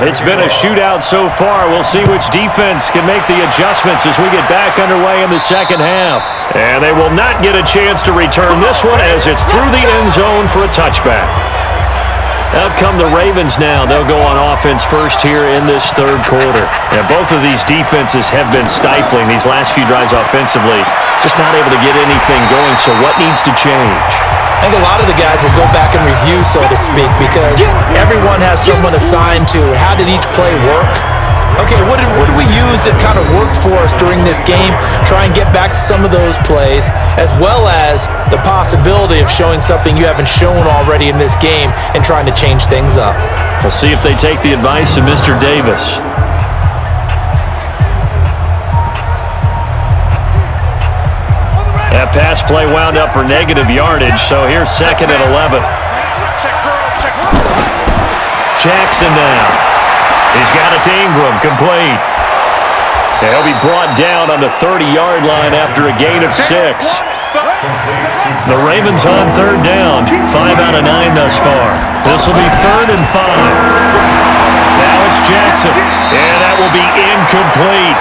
It's been a shootout so far. We'll see which defense can make the adjustments as we get back underway in the second half. And they will not get a chance to return this one as it's through the end zone for a touchback. Out come the Ravens now. They'll go on offense first here in this third quarter. And both of these defenses have been stifling these last few drives offensively. Just not able to get anything going, so what needs to change? I think a lot of the guys will go back and review, so to speak, because everyone has someone assigned to how did each play work, Okay, what did we use that kind of worked for us during this game? Try and get back to some of those plays, as well as the possibility of showing something you haven't shown already in this game and trying to change things up. We'll see if they take the advice of Mr. Davis. That pass play wound up for negative yardage, so here's 2nd and 11. Jackson now. He's got it to Ingram, complete. He'll be brought down on the 30-yard line after a gain of 6. The Ravens on 3rd down, 5 out of 9 thus far. This will be 3rd and 5. Now it's Jackson, and that will be incomplete.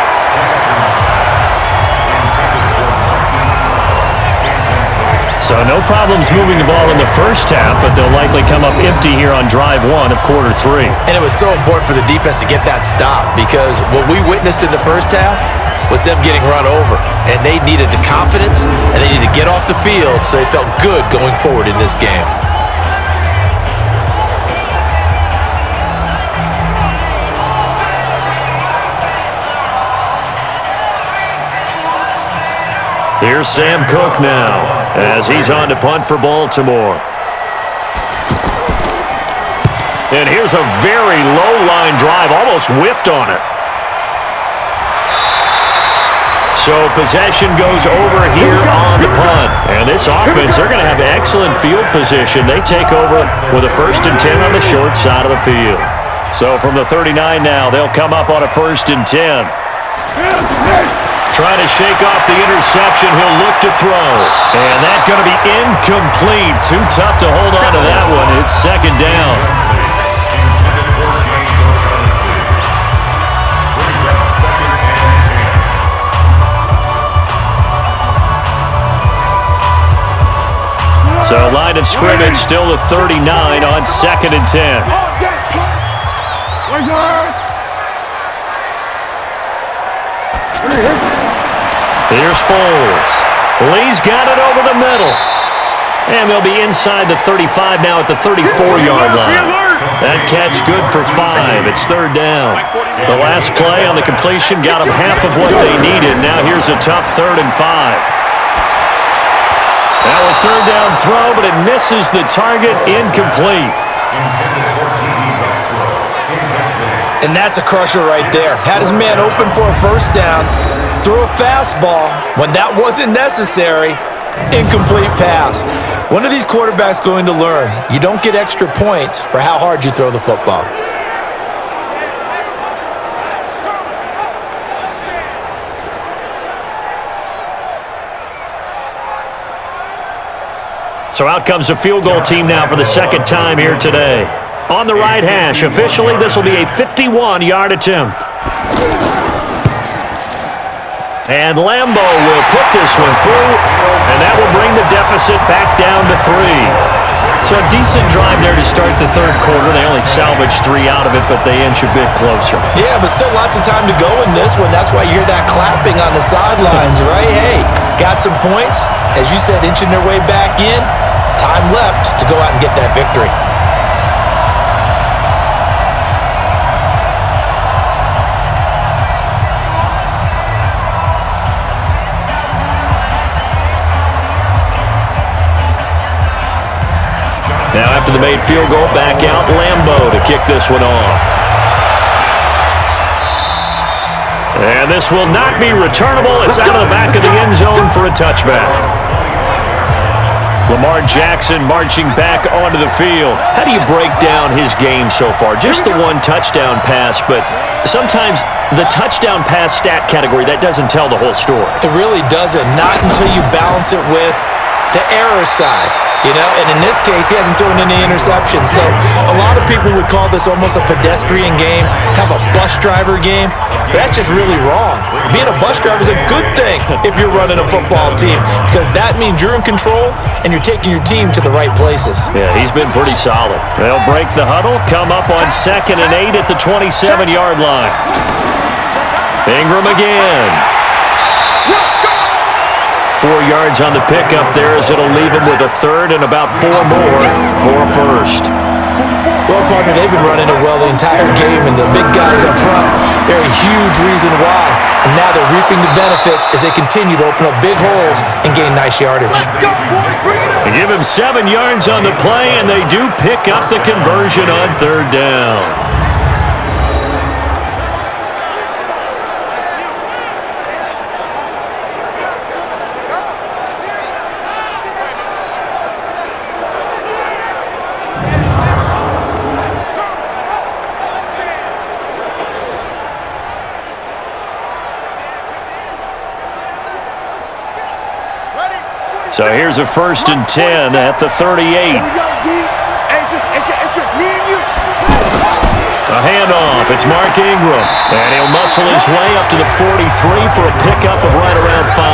So no problems moving the ball in the first half, but they'll likely come up empty here on drive 1 of quarter 3. And it was so important for the defense to get that stop, because what we witnessed in the first half was them getting run over. And they needed the confidence, and they needed to get off the field so they felt good going forward in this game. Here's Sam Cook now, as he's on to punt for Baltimore. And here's a very low-line drive, almost whiffed on it. So possession goes over here on the punt. And this offense, they're going to have excellent field position. They take over with a 1st and 10 on the short side of the field. So from the 39 now, they'll come up on a 1st and 10. Trying to shake off the interception. He'll look to throw. And that's going to be incomplete. Too tough to hold on to that one. It's 2nd down. So line of scrimmage still the 39 on 2nd and 10. Here's Foles. Lee's got it over the middle. And they'll be inside the 35 now at the 34-yard line. That catch good for 5. It's 3rd down. The last play on the completion got them half of what they needed. Now here's a tough 3rd and 5. Now a 3rd down throw, but it misses the target, incomplete. And that's a crusher right there. Had his man open for a 1st down, threw a fastball when that wasn't necessary, incomplete pass. When are these quarterbacks going to learn? You don't get extra points for how hard you throw the football. So out comes the field goal team now for the 2nd time here today. On the right hash, officially this will be a 51-yard attempt. And Lambo will put this one through, and that will bring the deficit back down to 3. So a decent drive there to start the 3rd quarter. They only salvaged 3 out of it, but they inch a bit closer. Yeah, but still lots of time to go in this one. That's why you hear that clapping on the sidelines, right? Hey, got some points. As you said, inching their way back in. Time left to go out and get that victory. Now after the made field goal, back out Lambo to kick this one off. And this will not be returnable. It's out of the back of the end zone for a touchback. Lamar Jackson marching back onto the field. How do you break down his game so far? Just the 1 touchdown pass, but sometimes the touchdown pass stat category, that doesn't tell the whole story. It really doesn't. Not until you balance it with the error side. You know, and in this case, he hasn't thrown any interceptions. So a lot of people would call this almost a pedestrian game, kind of a bus driver game. But that's just really wrong. Being a bus driver is a good thing if you're running a football team, because that means you're in control and you're taking your team to the right places. Yeah, he's been pretty solid. They'll break the huddle, come up on 2nd and 8 at the 27-yard line. Ingram again. 4 yards on the pickup there, as it'll leave him with a 3rd and about 4 more for a 1st. Well, partner, they've been running it well the entire game, and the big guys up front, they're a huge reason why. And now they're reaping the benefits as they continue to open up big holes and gain nice yardage. They give him 7 yards on the play, and they do pick up the conversion on 3rd down. So here's a 1st and 10 at the 38. A handoff. It's Mark Ingram. And he'll muscle his way up to the 43 for a pickup of right around 5.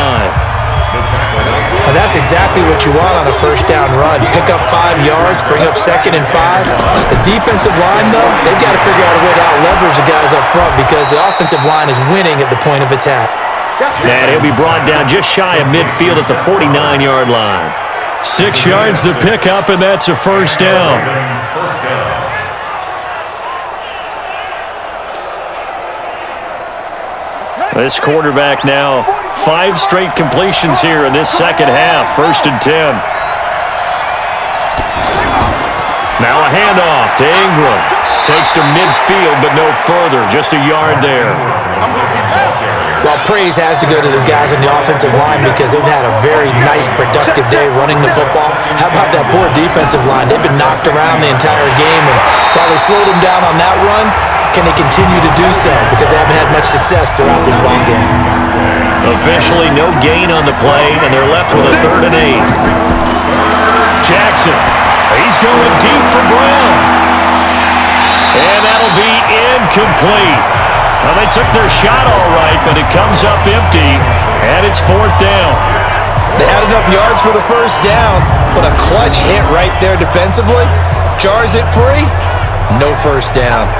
And that's exactly what you want on a 1st down run. Pick up 5 yards, bring up 2nd and 5. The defensive line, though, they've got to figure out a way to out-leverage the guys up front because the offensive line is winning at the point of attack. And he'll be brought down just shy of midfield at the 49-yard line. 6 yards the pickup, and that's a 1st down. This quarterback now 5 straight completions here in this 2nd half. 1st and 10. Now a handoff to Ingram. Takes to midfield, but no further. Just a yard there. Well, praise has to go to the guys on the offensive line because they've had a very nice, productive day running the football. How about that poor defensive line? They've been knocked around the entire game, and while they slowed them down on that run, can they continue to do so? Because they haven't had much success throughout this ball game. Officially no gain on the play, and they're left with a 3rd and 8. Jackson, he's going deep for Brown. And that'll be incomplete. Well, they took their shot all right, but it comes up empty, and it's 4th down. They had enough yards for the 1st down, but a clutch hit right there defensively. Jars it free. No 1st down.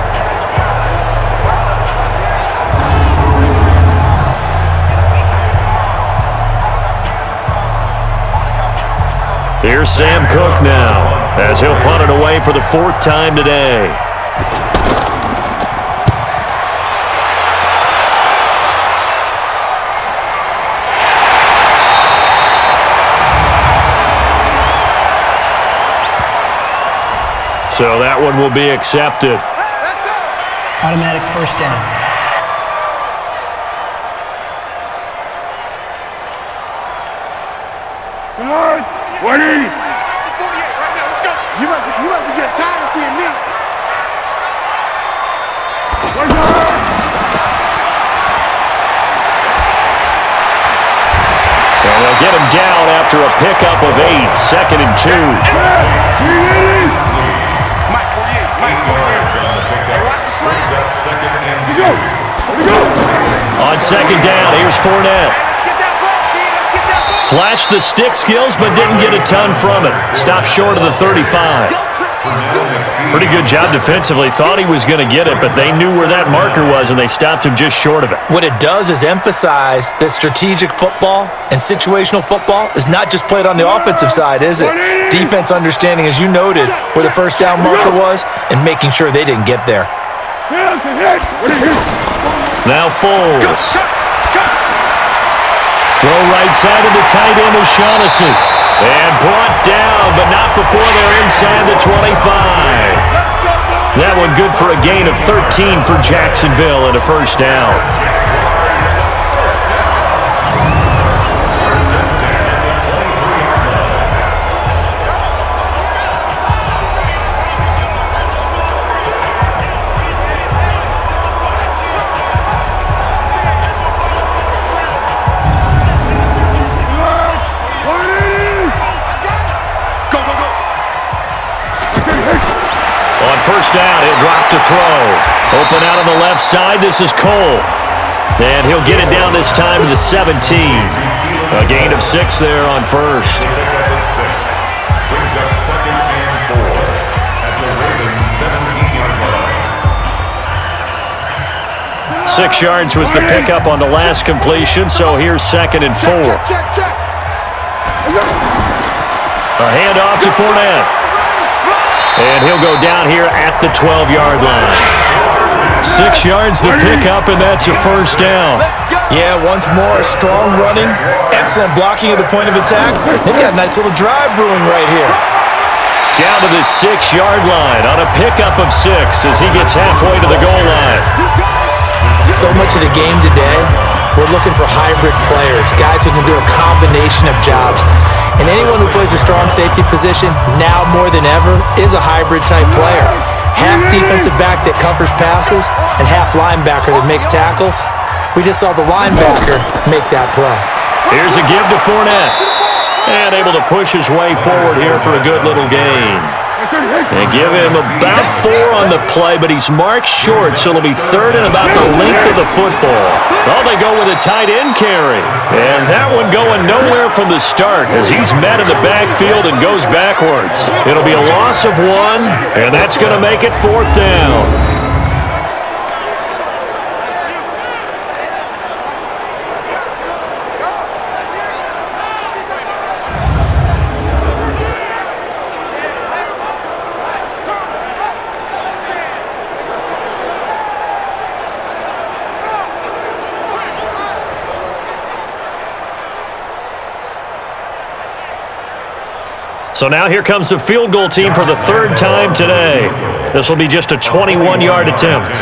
Here's Sam Cook now, as he'll punt it away for the 4th time today. So that one will be accepted. Automatic 1st down. Come on, 20. 48 right now. Let's go. You must be getting tired of seeing me. And they'll get him down after a pickup of 8. 2nd and 2. On 2nd down, here's Fournette. Flashed the stick skills, but didn't get a ton from it. Stopped short of the 35. Pretty good job defensively. Thought he was going to get it, but they knew where that marker was, and they stopped him just short of it. What it does is emphasize that strategic football and situational football is not just played on the offensive side, is it? Defense understanding, as you noted, where the 1st down marker was and making sure they didn't get there. Now Foles. Throw right side of the tight end O'Shaughnessy. And brought down, but not before they're inside the 25. That one good for a gain of 13 for Jacksonville and a 1st down. On 1st down, he'll drop to throw. Open out on the left side, this is Cole. And he'll get it down this time to the 17. A gain of 6 there on 1st. Brings up 2nd and 4 at the Ravens 17-yard line. 6 yards was the pickup on the last completion, so here's 2nd and 4. A handoff to Fournette. And he'll go down here at the 12-yard line. 6 yards the pickup, and that's a first down. Yeah, once more, strong running, excellent blocking at the point of attack. They've got a nice little drive brewing right here. Down to the 6-yard line on a pickup of 6 as he gets halfway to the goal line. So much of the game today, we're looking for hybrid players, guys who can do a combination of jobs. And anyone who plays a strong safety position, now more than ever, is a hybrid-type player. Half defensive back that covers passes and half linebacker that makes tackles. We just saw the linebacker make that play. Here's a give to Fournette. And able to push his way forward here for a good little gain. And give him about 4 on the play, but he's marked short, so it'll be third and about the length of the football. Well, they go with a tight end carry. And that one going nowhere from the start as he's met in the backfield and goes backwards. It'll be a loss of 1, and that's going to make it 4th down. So now here comes the field goal team for the 3rd time today. This will be just a 21-yard attempt.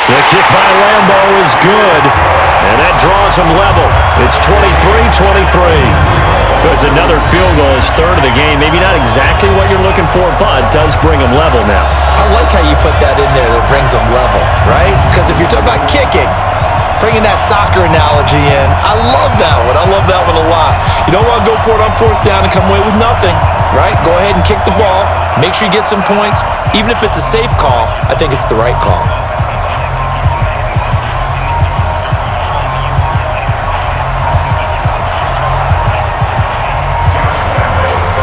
The kick by Lambo is good, and that draws him level. It's 23-23. It's another field goal, his 3rd of the game. Maybe not exactly what you're looking for, but does bring him level now. I like how you put that in there that brings him level, right? Because if you're talking about kicking, bringing that soccer analogy in, I love that one. I love that one a lot. You don't want to go for it on 4th down and come away with nothing, right? Go ahead and kick the ball. Make sure you get some points. Even if it's a safe call, I think it's the right call.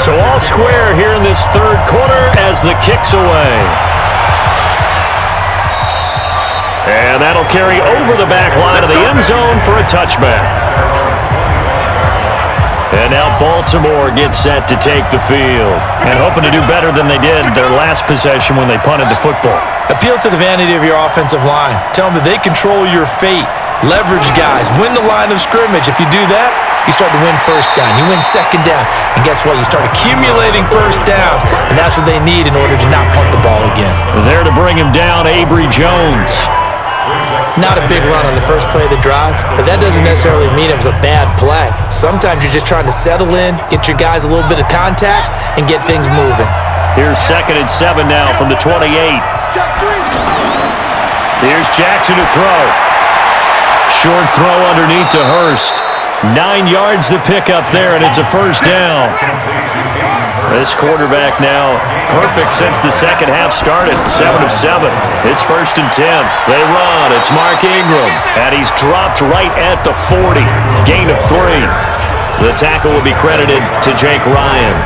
So all square here in this 3rd quarter as the kick's away. And that'll carry over the back line of the end zone for a touchback. And now Baltimore gets set to take the field. And hoping to do better than they did their last possession when they punted the football. Appeal to the vanity of your offensive line. Tell them that they control your fate. Leverage guys. Win the line of scrimmage. If you do that, you start to win 1st down. You win 2nd down. And guess what? You start accumulating 1st downs. And that's what they need in order to not punt the ball again. There to bring him down, Avery Jones. Not a big run on the first play of the drive, but that doesn't necessarily mean it was a bad play. Sometimes you're just trying to settle in, get your guys a little bit of contact, and get things moving. Here's 2nd and 7 now from the 28. Here's Jackson to throw. Short throw underneath to Hurst. 9 yards to pick up there, and it's a first down. This quarterback now perfect since the second half started. 7 of 7. It's 1st and 10. They run. It's Mark Ingram, and he's dropped right at the 40. Gain of 3. The tackle will be credited to Jake Ryan.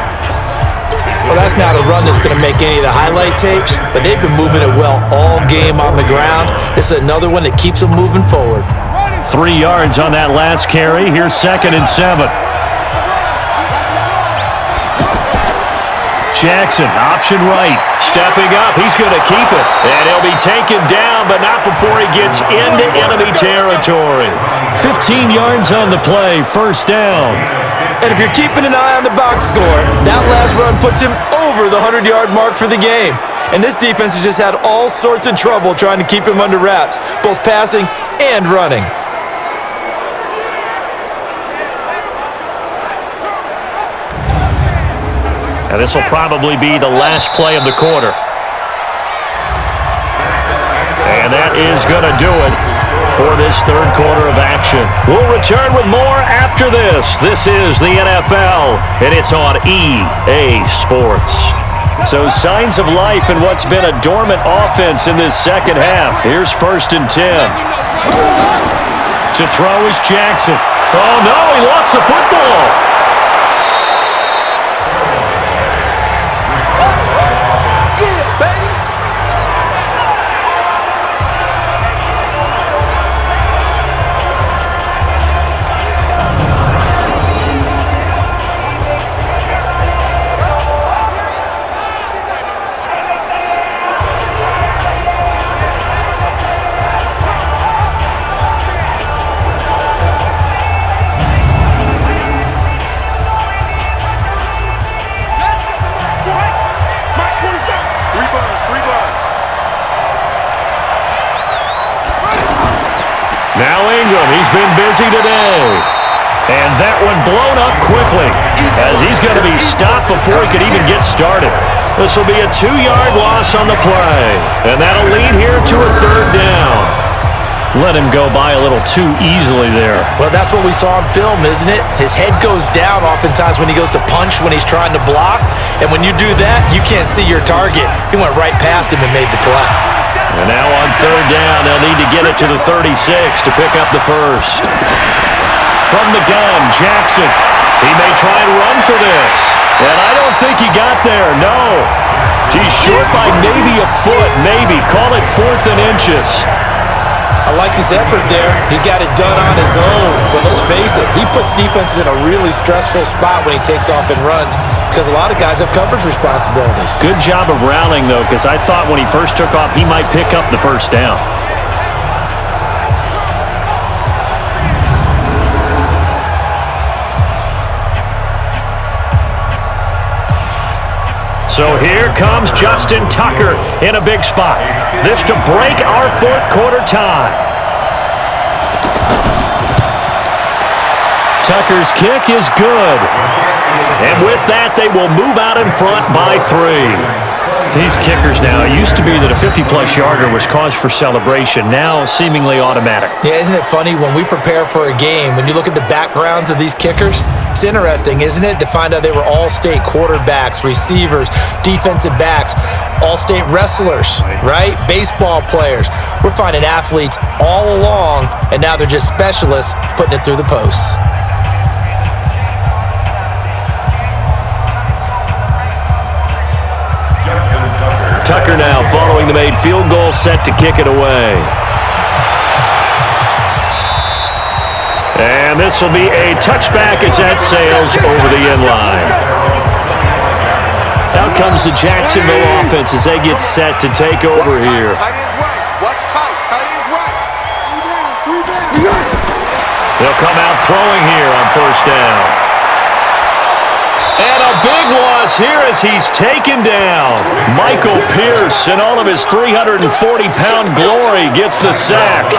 Well, that's not a run that's going to make any of the highlight tapes, but they've been moving it well all game on the ground. This is another one that keeps them moving forward. 3 yards on that last carry. Here's 2nd and 7. Jackson, option right, stepping up. He's going to keep it, and he'll be taken down, but not before he gets into enemy territory. 15 yards on the play, first down. And if you're keeping an eye on the box score, that last run puts him over the 100-yard mark for the game. And this defense has just had all sorts of trouble trying to keep him under wraps, both passing and running. And this will probably be the last play of the quarter. And that is going to do it for this 3rd quarter of action. We'll return with more after this. This is the NFL, and it's on EA Sports. So signs of life in what's been a dormant offense in this second half. Here's 1st and 10. To throw is Jackson. Oh, no, he lost the football. Now Ingram, he's been busy today. And that one blown up quickly as he's going to be stopped before he could even get started. This will be a 2-yard loss on the play. And that'll lead here to a 3rd down. Let him go by a little too easily there. Well, that's what we saw on film, isn't it? His head goes down oftentimes when he goes to punch when he's trying to block. And when you do that, you can't see your target. He went right past him and made the play. And now on 3rd down, they'll need to get it to the 36 to pick up the first. From the gun, Jackson. He may try and run for this. And I don't think he got there, no. He's short by maybe a foot, maybe. Call it 4th and inches. I like his effort there. He got it done on his own. But let's face it, he puts defenses in a really stressful spot when he takes off and runs because a lot of guys have coverage responsibilities. Good job of rallying, though, because I thought when he first took off, he might pick up the first down. So here comes Justin Tucker in a big spot. This to break our 4th quarter tie. Tucker's kick is good. And with that, they will move out in front by 3. These kickers now, it used to be that a 50-plus yarder was cause for celebration, now seemingly automatic. Yeah, isn't it funny when we prepare for a game, when you look at the backgrounds of these kickers, it's interesting, isn't it, to find out they were all-state quarterbacks, receivers, defensive backs, all-state wrestlers, right? Baseball players. We're finding athletes all along, and now they're just specialists putting it through the posts. Tucker now following the made field goal, set to kick it away. And this will be a touchback as that sails over the end line. Out comes the Jacksonville offense as they get set to take over here. Tight end's right. What's tight? Tight end's right. They'll come out throwing here on 1st down. And a big loss here as he's taken down. Michael Pierce, in all of his 340-pound glory, gets the sack.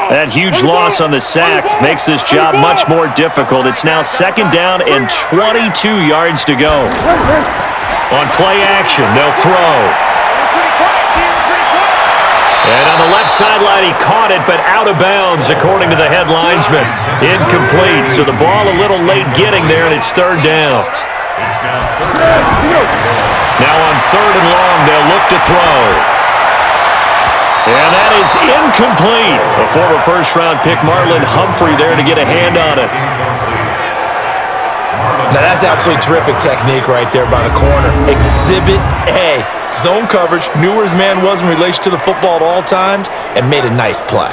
That huge loss on the sack makes this job much more difficult. It's now 2nd down and 22 yards to go. On play action, they'll throw. And on the left sideline, he caught it, but out of bounds, according to the head linesman. Incomplete, so the ball a little late getting there, and it's 3rd down. Now on 3rd and long, they'll look to throw. And that is incomplete. A former first-round pick, Marlon Humphrey, there to get a hand on it. Now that's absolutely terrific technique right there by the corner. Exhibit A. Zone coverage, knew where his man was in relation to the football at all times, and made a nice play.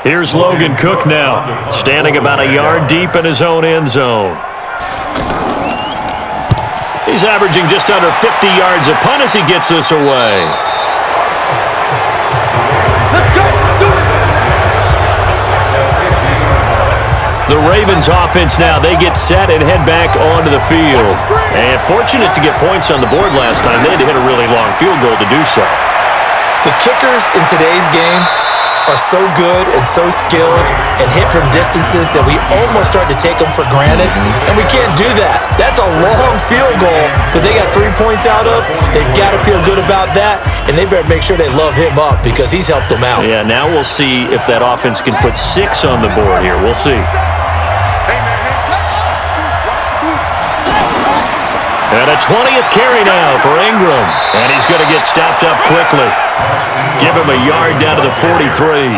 Here's Logan Cook now, standing about a yard deep in his own end zone. He's averaging just under 50 yards a punt as he gets this away. The Ravens offense now, they get set and head back onto the field. And fortunate to get points on the board last time. They had to hit a really long field goal to do so. The kickers in today's game are so good and so skilled and hit from distances that we almost start to take them for granted, and we can't do that. That's a long field goal that they got 3 points out of. They've got to feel good about that, and they better make sure they love him up because he's helped them out. Yeah, now we'll see if that offense can put 6 on the board here. We'll see. And a 20th carry now for Ingram. And he's going to get stopped up quickly. Give him a yard down to the 43.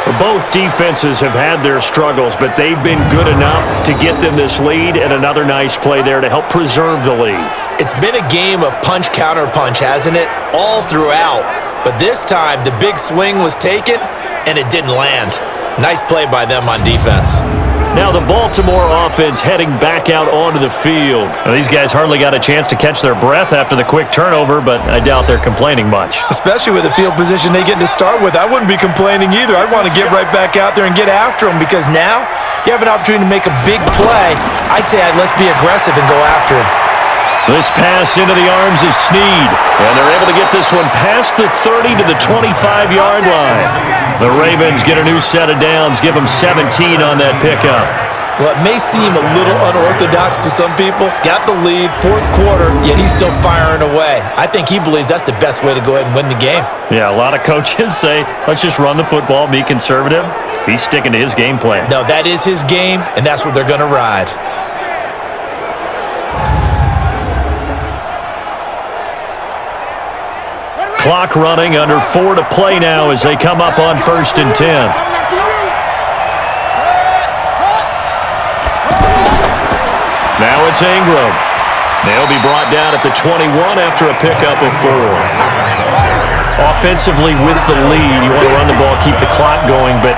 Both defenses have had their struggles, but they've been good enough to get them this lead, and another nice play there to help preserve the lead. It's been a game of punch-counter-punch, hasn't it? All throughout. But this time, the big swing was taken, and it didn't land. Nice play by them on defense. Now the Baltimore offense heading back out onto the field. Now, these guys hardly got a chance to catch their breath after the quick turnover, but I doubt they're complaining much. Especially with the field position they get to start with. I wouldn't be complaining either. I'd want to get right back out there and get after them because now you have an opportunity to make a big play. I'd say let's be aggressive and go after him. This pass into the arms of Snead, and they're able to get this one past the 30 to the 25-yard line. The Ravens get a new set of downs, give them 17 on that pickup. Well, it may seem a little unorthodox to some people. Got the lead, fourth quarter, yet he's still firing away. I think he believes that's the best way to go ahead and win the game. Yeah, a lot of coaches say, let's just run the football, be conservative. He's sticking to his game plan. No, that is his game, and that's what they're going to ride. Clock running, under 4 to play now as they come up on 1st and 10. Now it's Ingram. They'll be brought down at the 21 after a pickup of 4. Offensively with the lead, you want to run the ball, keep the clock going, but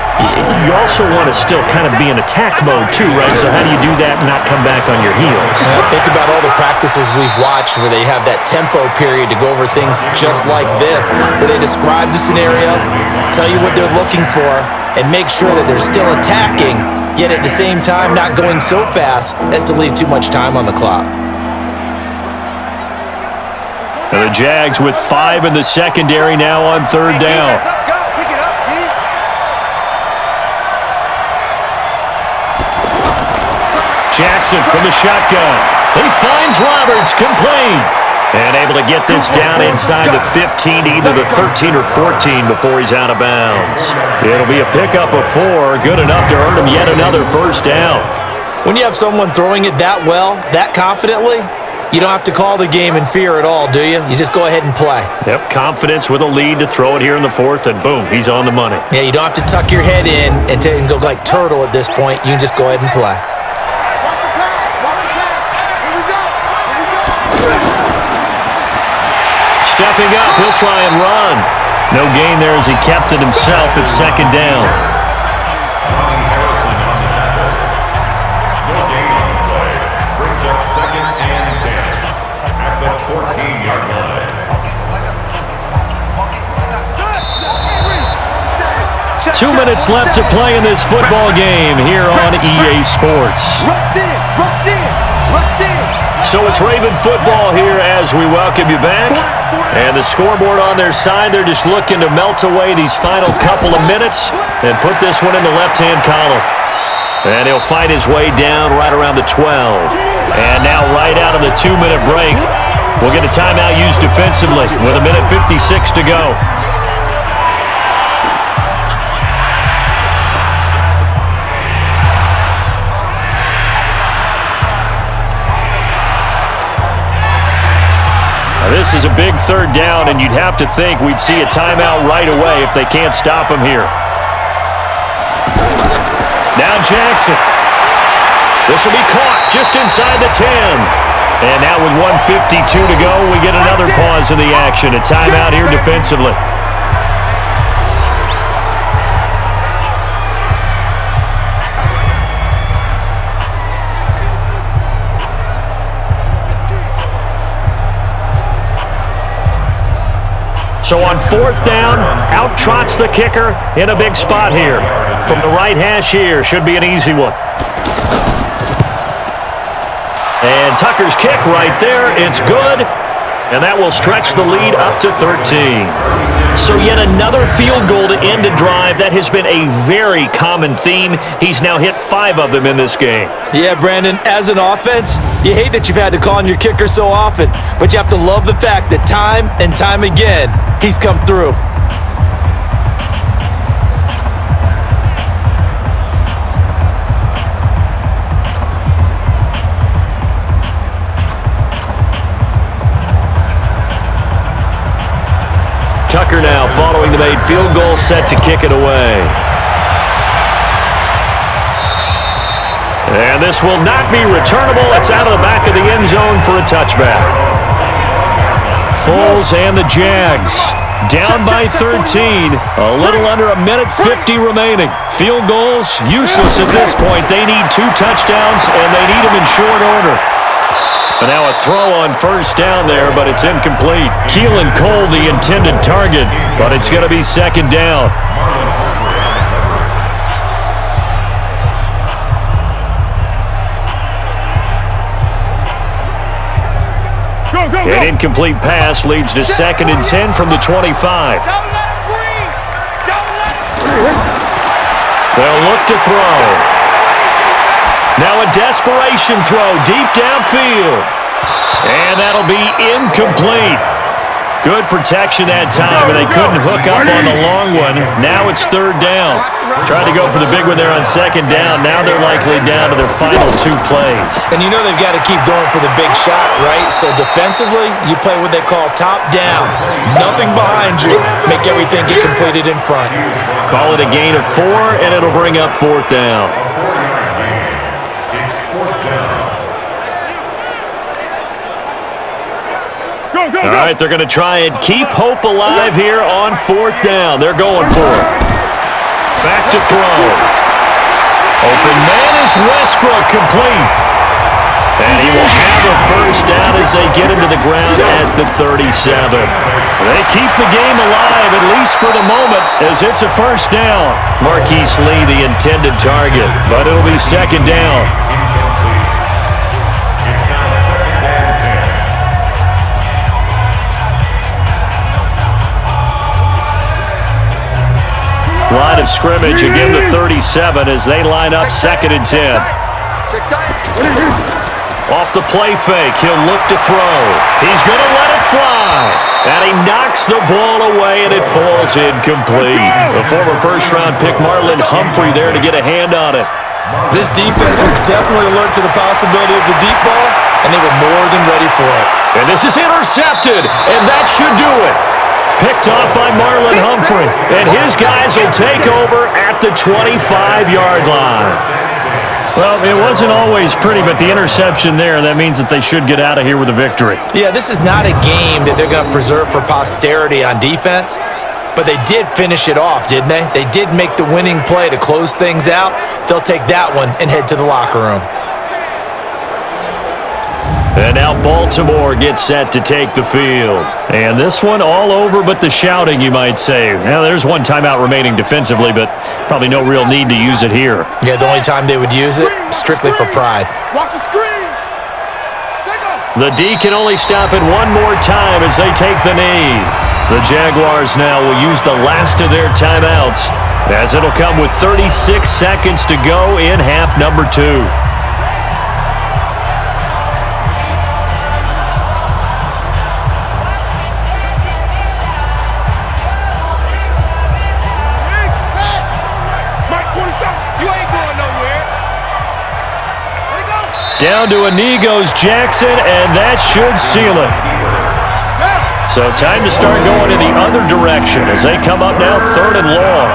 you also want to still kind of be in attack mode too, right? So how do you do that and not come back on your heels? Think about all the practices we've watched where they have that tempo period to go over things just like this, where they describe the scenario, tell you what they're looking for, and make sure that they're still attacking, yet at the same time not going so fast as to leave too much time on the clock. And the Jags with 5 in the secondary now on 3rd down. Let's go. Pick it up, D. Jackson from the shotgun. He finds Roberts, complete. And able to get this down inside the 15 to either the 13 or 14 before he's out of bounds. It'll be a pickup of 4, good enough to earn him yet another 1st down. When you have someone throwing it that well, that confidently, you don't have to call the game in fear at all, do you? You just go ahead and play. Yep, confidence with a lead to throw it here in the 4th, and boom, he's on the money. Yeah, you don't have to tuck your head in and go like turtle at this point. You can just go ahead and play. Watch the pass. Watch the pass. Here we go. Here we go. Stepping up, he'll try and run. No gain there as he kept it himself at 2nd down. No gain on the play. Brings up 2nd and 10 at the 14-yard line. 2 minutes left to play in this football game here on EA Sports. Rush in. Rush in. Rush in. So it's Raven football here as we welcome you back. And the scoreboard on their side, they're just looking to melt away these final couple of minutes and put this one in the left-hand column. And he'll fight his way down right around the 12. And now right out of the 2-minute break, we'll get a timeout used defensively with 1:56 to go. Now, this is a big 3rd down, and you'd have to think we'd see a timeout right away if they can't stop him here. Now Jackson. This will be caught just inside the 10. And now with 1:52 to go, we get another pause in the action. A timeout here defensively. So on 4th down, out trots the kicker in a big spot here. From the right hash here, should be an easy one. And Tucker's kick right there, it's good. And that will stretch the lead up to 13. So yet another field goal to end a drive. That has been a very common theme. He's now hit 5 of them in this game. Yeah, Brandon, as an offense, you hate that you've had to call on your kicker so often, but you have to love the fact that time and time again, he's come through. Tucker now following the made field goal, set to kick it away. And this will not be returnable. It's out of the back of the end zone for a touchback. Foles and the Jags down by 13. A little under a minute 50 remaining. Field goals useless at this point. They need 2 touchdowns, and they need them in short order. And now a throw on first down there, but it's incomplete. Keelan Cole, the intended target, but it's going to be second down. An incomplete pass leads to 2nd and 10 from the 25. They'll look to throw. Now a desperation throw deep downfield. And that'll be incomplete. Good protection that time, and they couldn't hook up on the long one. Now it's 3rd down. Tried to go for the big one there on 2nd down. Now they're likely down to their final 2 plays. And you know they've got to keep going for the big shot, right? So defensively, you play what they call top down. Nothing behind you. Make everything get completed in front. Call it a gain of 4, and it'll bring up 4th down. All right, they're going to try and keep hope alive here on 4th down. They're going for it. Back to throw. Open man is Westbrook, complete. And he will have a first down as they get into the ground at the 37. They keep the game alive, at least for the moment, as it's a first down. Marquise Lee, the intended target, but it'll be 2nd down. Line of scrimmage, again the 37 as they line up 2nd and 10. Off the play fake, he'll look to throw. He's going to let it fly. And he knocks the ball away, and it falls incomplete. The former first-round pick Marlon Humphrey there to get a hand on it. This defense was definitely alert to the possibility of the deep ball, and they were more than ready for it. And this is intercepted, and that should do it. Picked off by Marlon Humphrey, and his guys will take over at the 25-yard line. Well, it wasn't always pretty, but the interception there, that means that they should get out of here with a victory. Yeah, this is not a game that they're going to preserve for posterity on defense, but they did finish it off, didn't they? They did make the winning play to close things out. They'll take that one and head to the locker room. And now Baltimore gets set to take the field. And this one all over but the shouting, you might say. Now, there's one timeout remaining defensively, but probably no real need to use it here. Yeah, the only time they would use it, strictly for pride. Watch the screen. The D can only stop it one more time as they take the knee. The Jaguars now will use the last of their timeouts, as it'll come with 36 seconds to go in half number 2. Down to a knee goes Jackson, and that should seal it. So time to start going in the other direction as they come up now 3rd and long.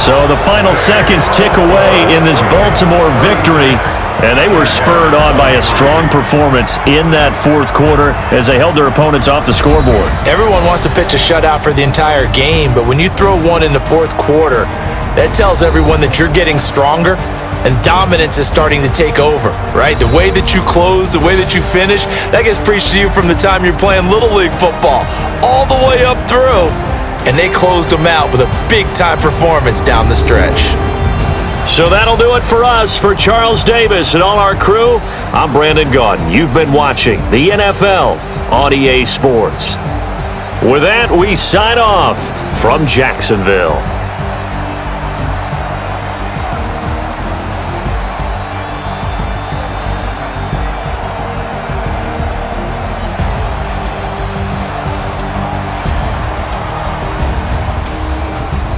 So the final seconds tick away in this Baltimore victory, and they were spurred on by a strong performance in that 4th quarter as they held their opponents off the scoreboard. Everyone wants to pitch a shutout for the entire game, but when you throw one in the 4th quarter, that tells everyone that you're getting stronger and dominance is starting to take over, right? The way that you close, the way that you finish, that gets preached to you from the time you're playing Little League football all the way up through. And they closed them out with a big-time performance down the stretch. So that'll do it for us. For Charles Davis and all our crew, I'm Brandon Gaudin. You've been watching the NFL on EA Sports. With that, we sign off from Jacksonville.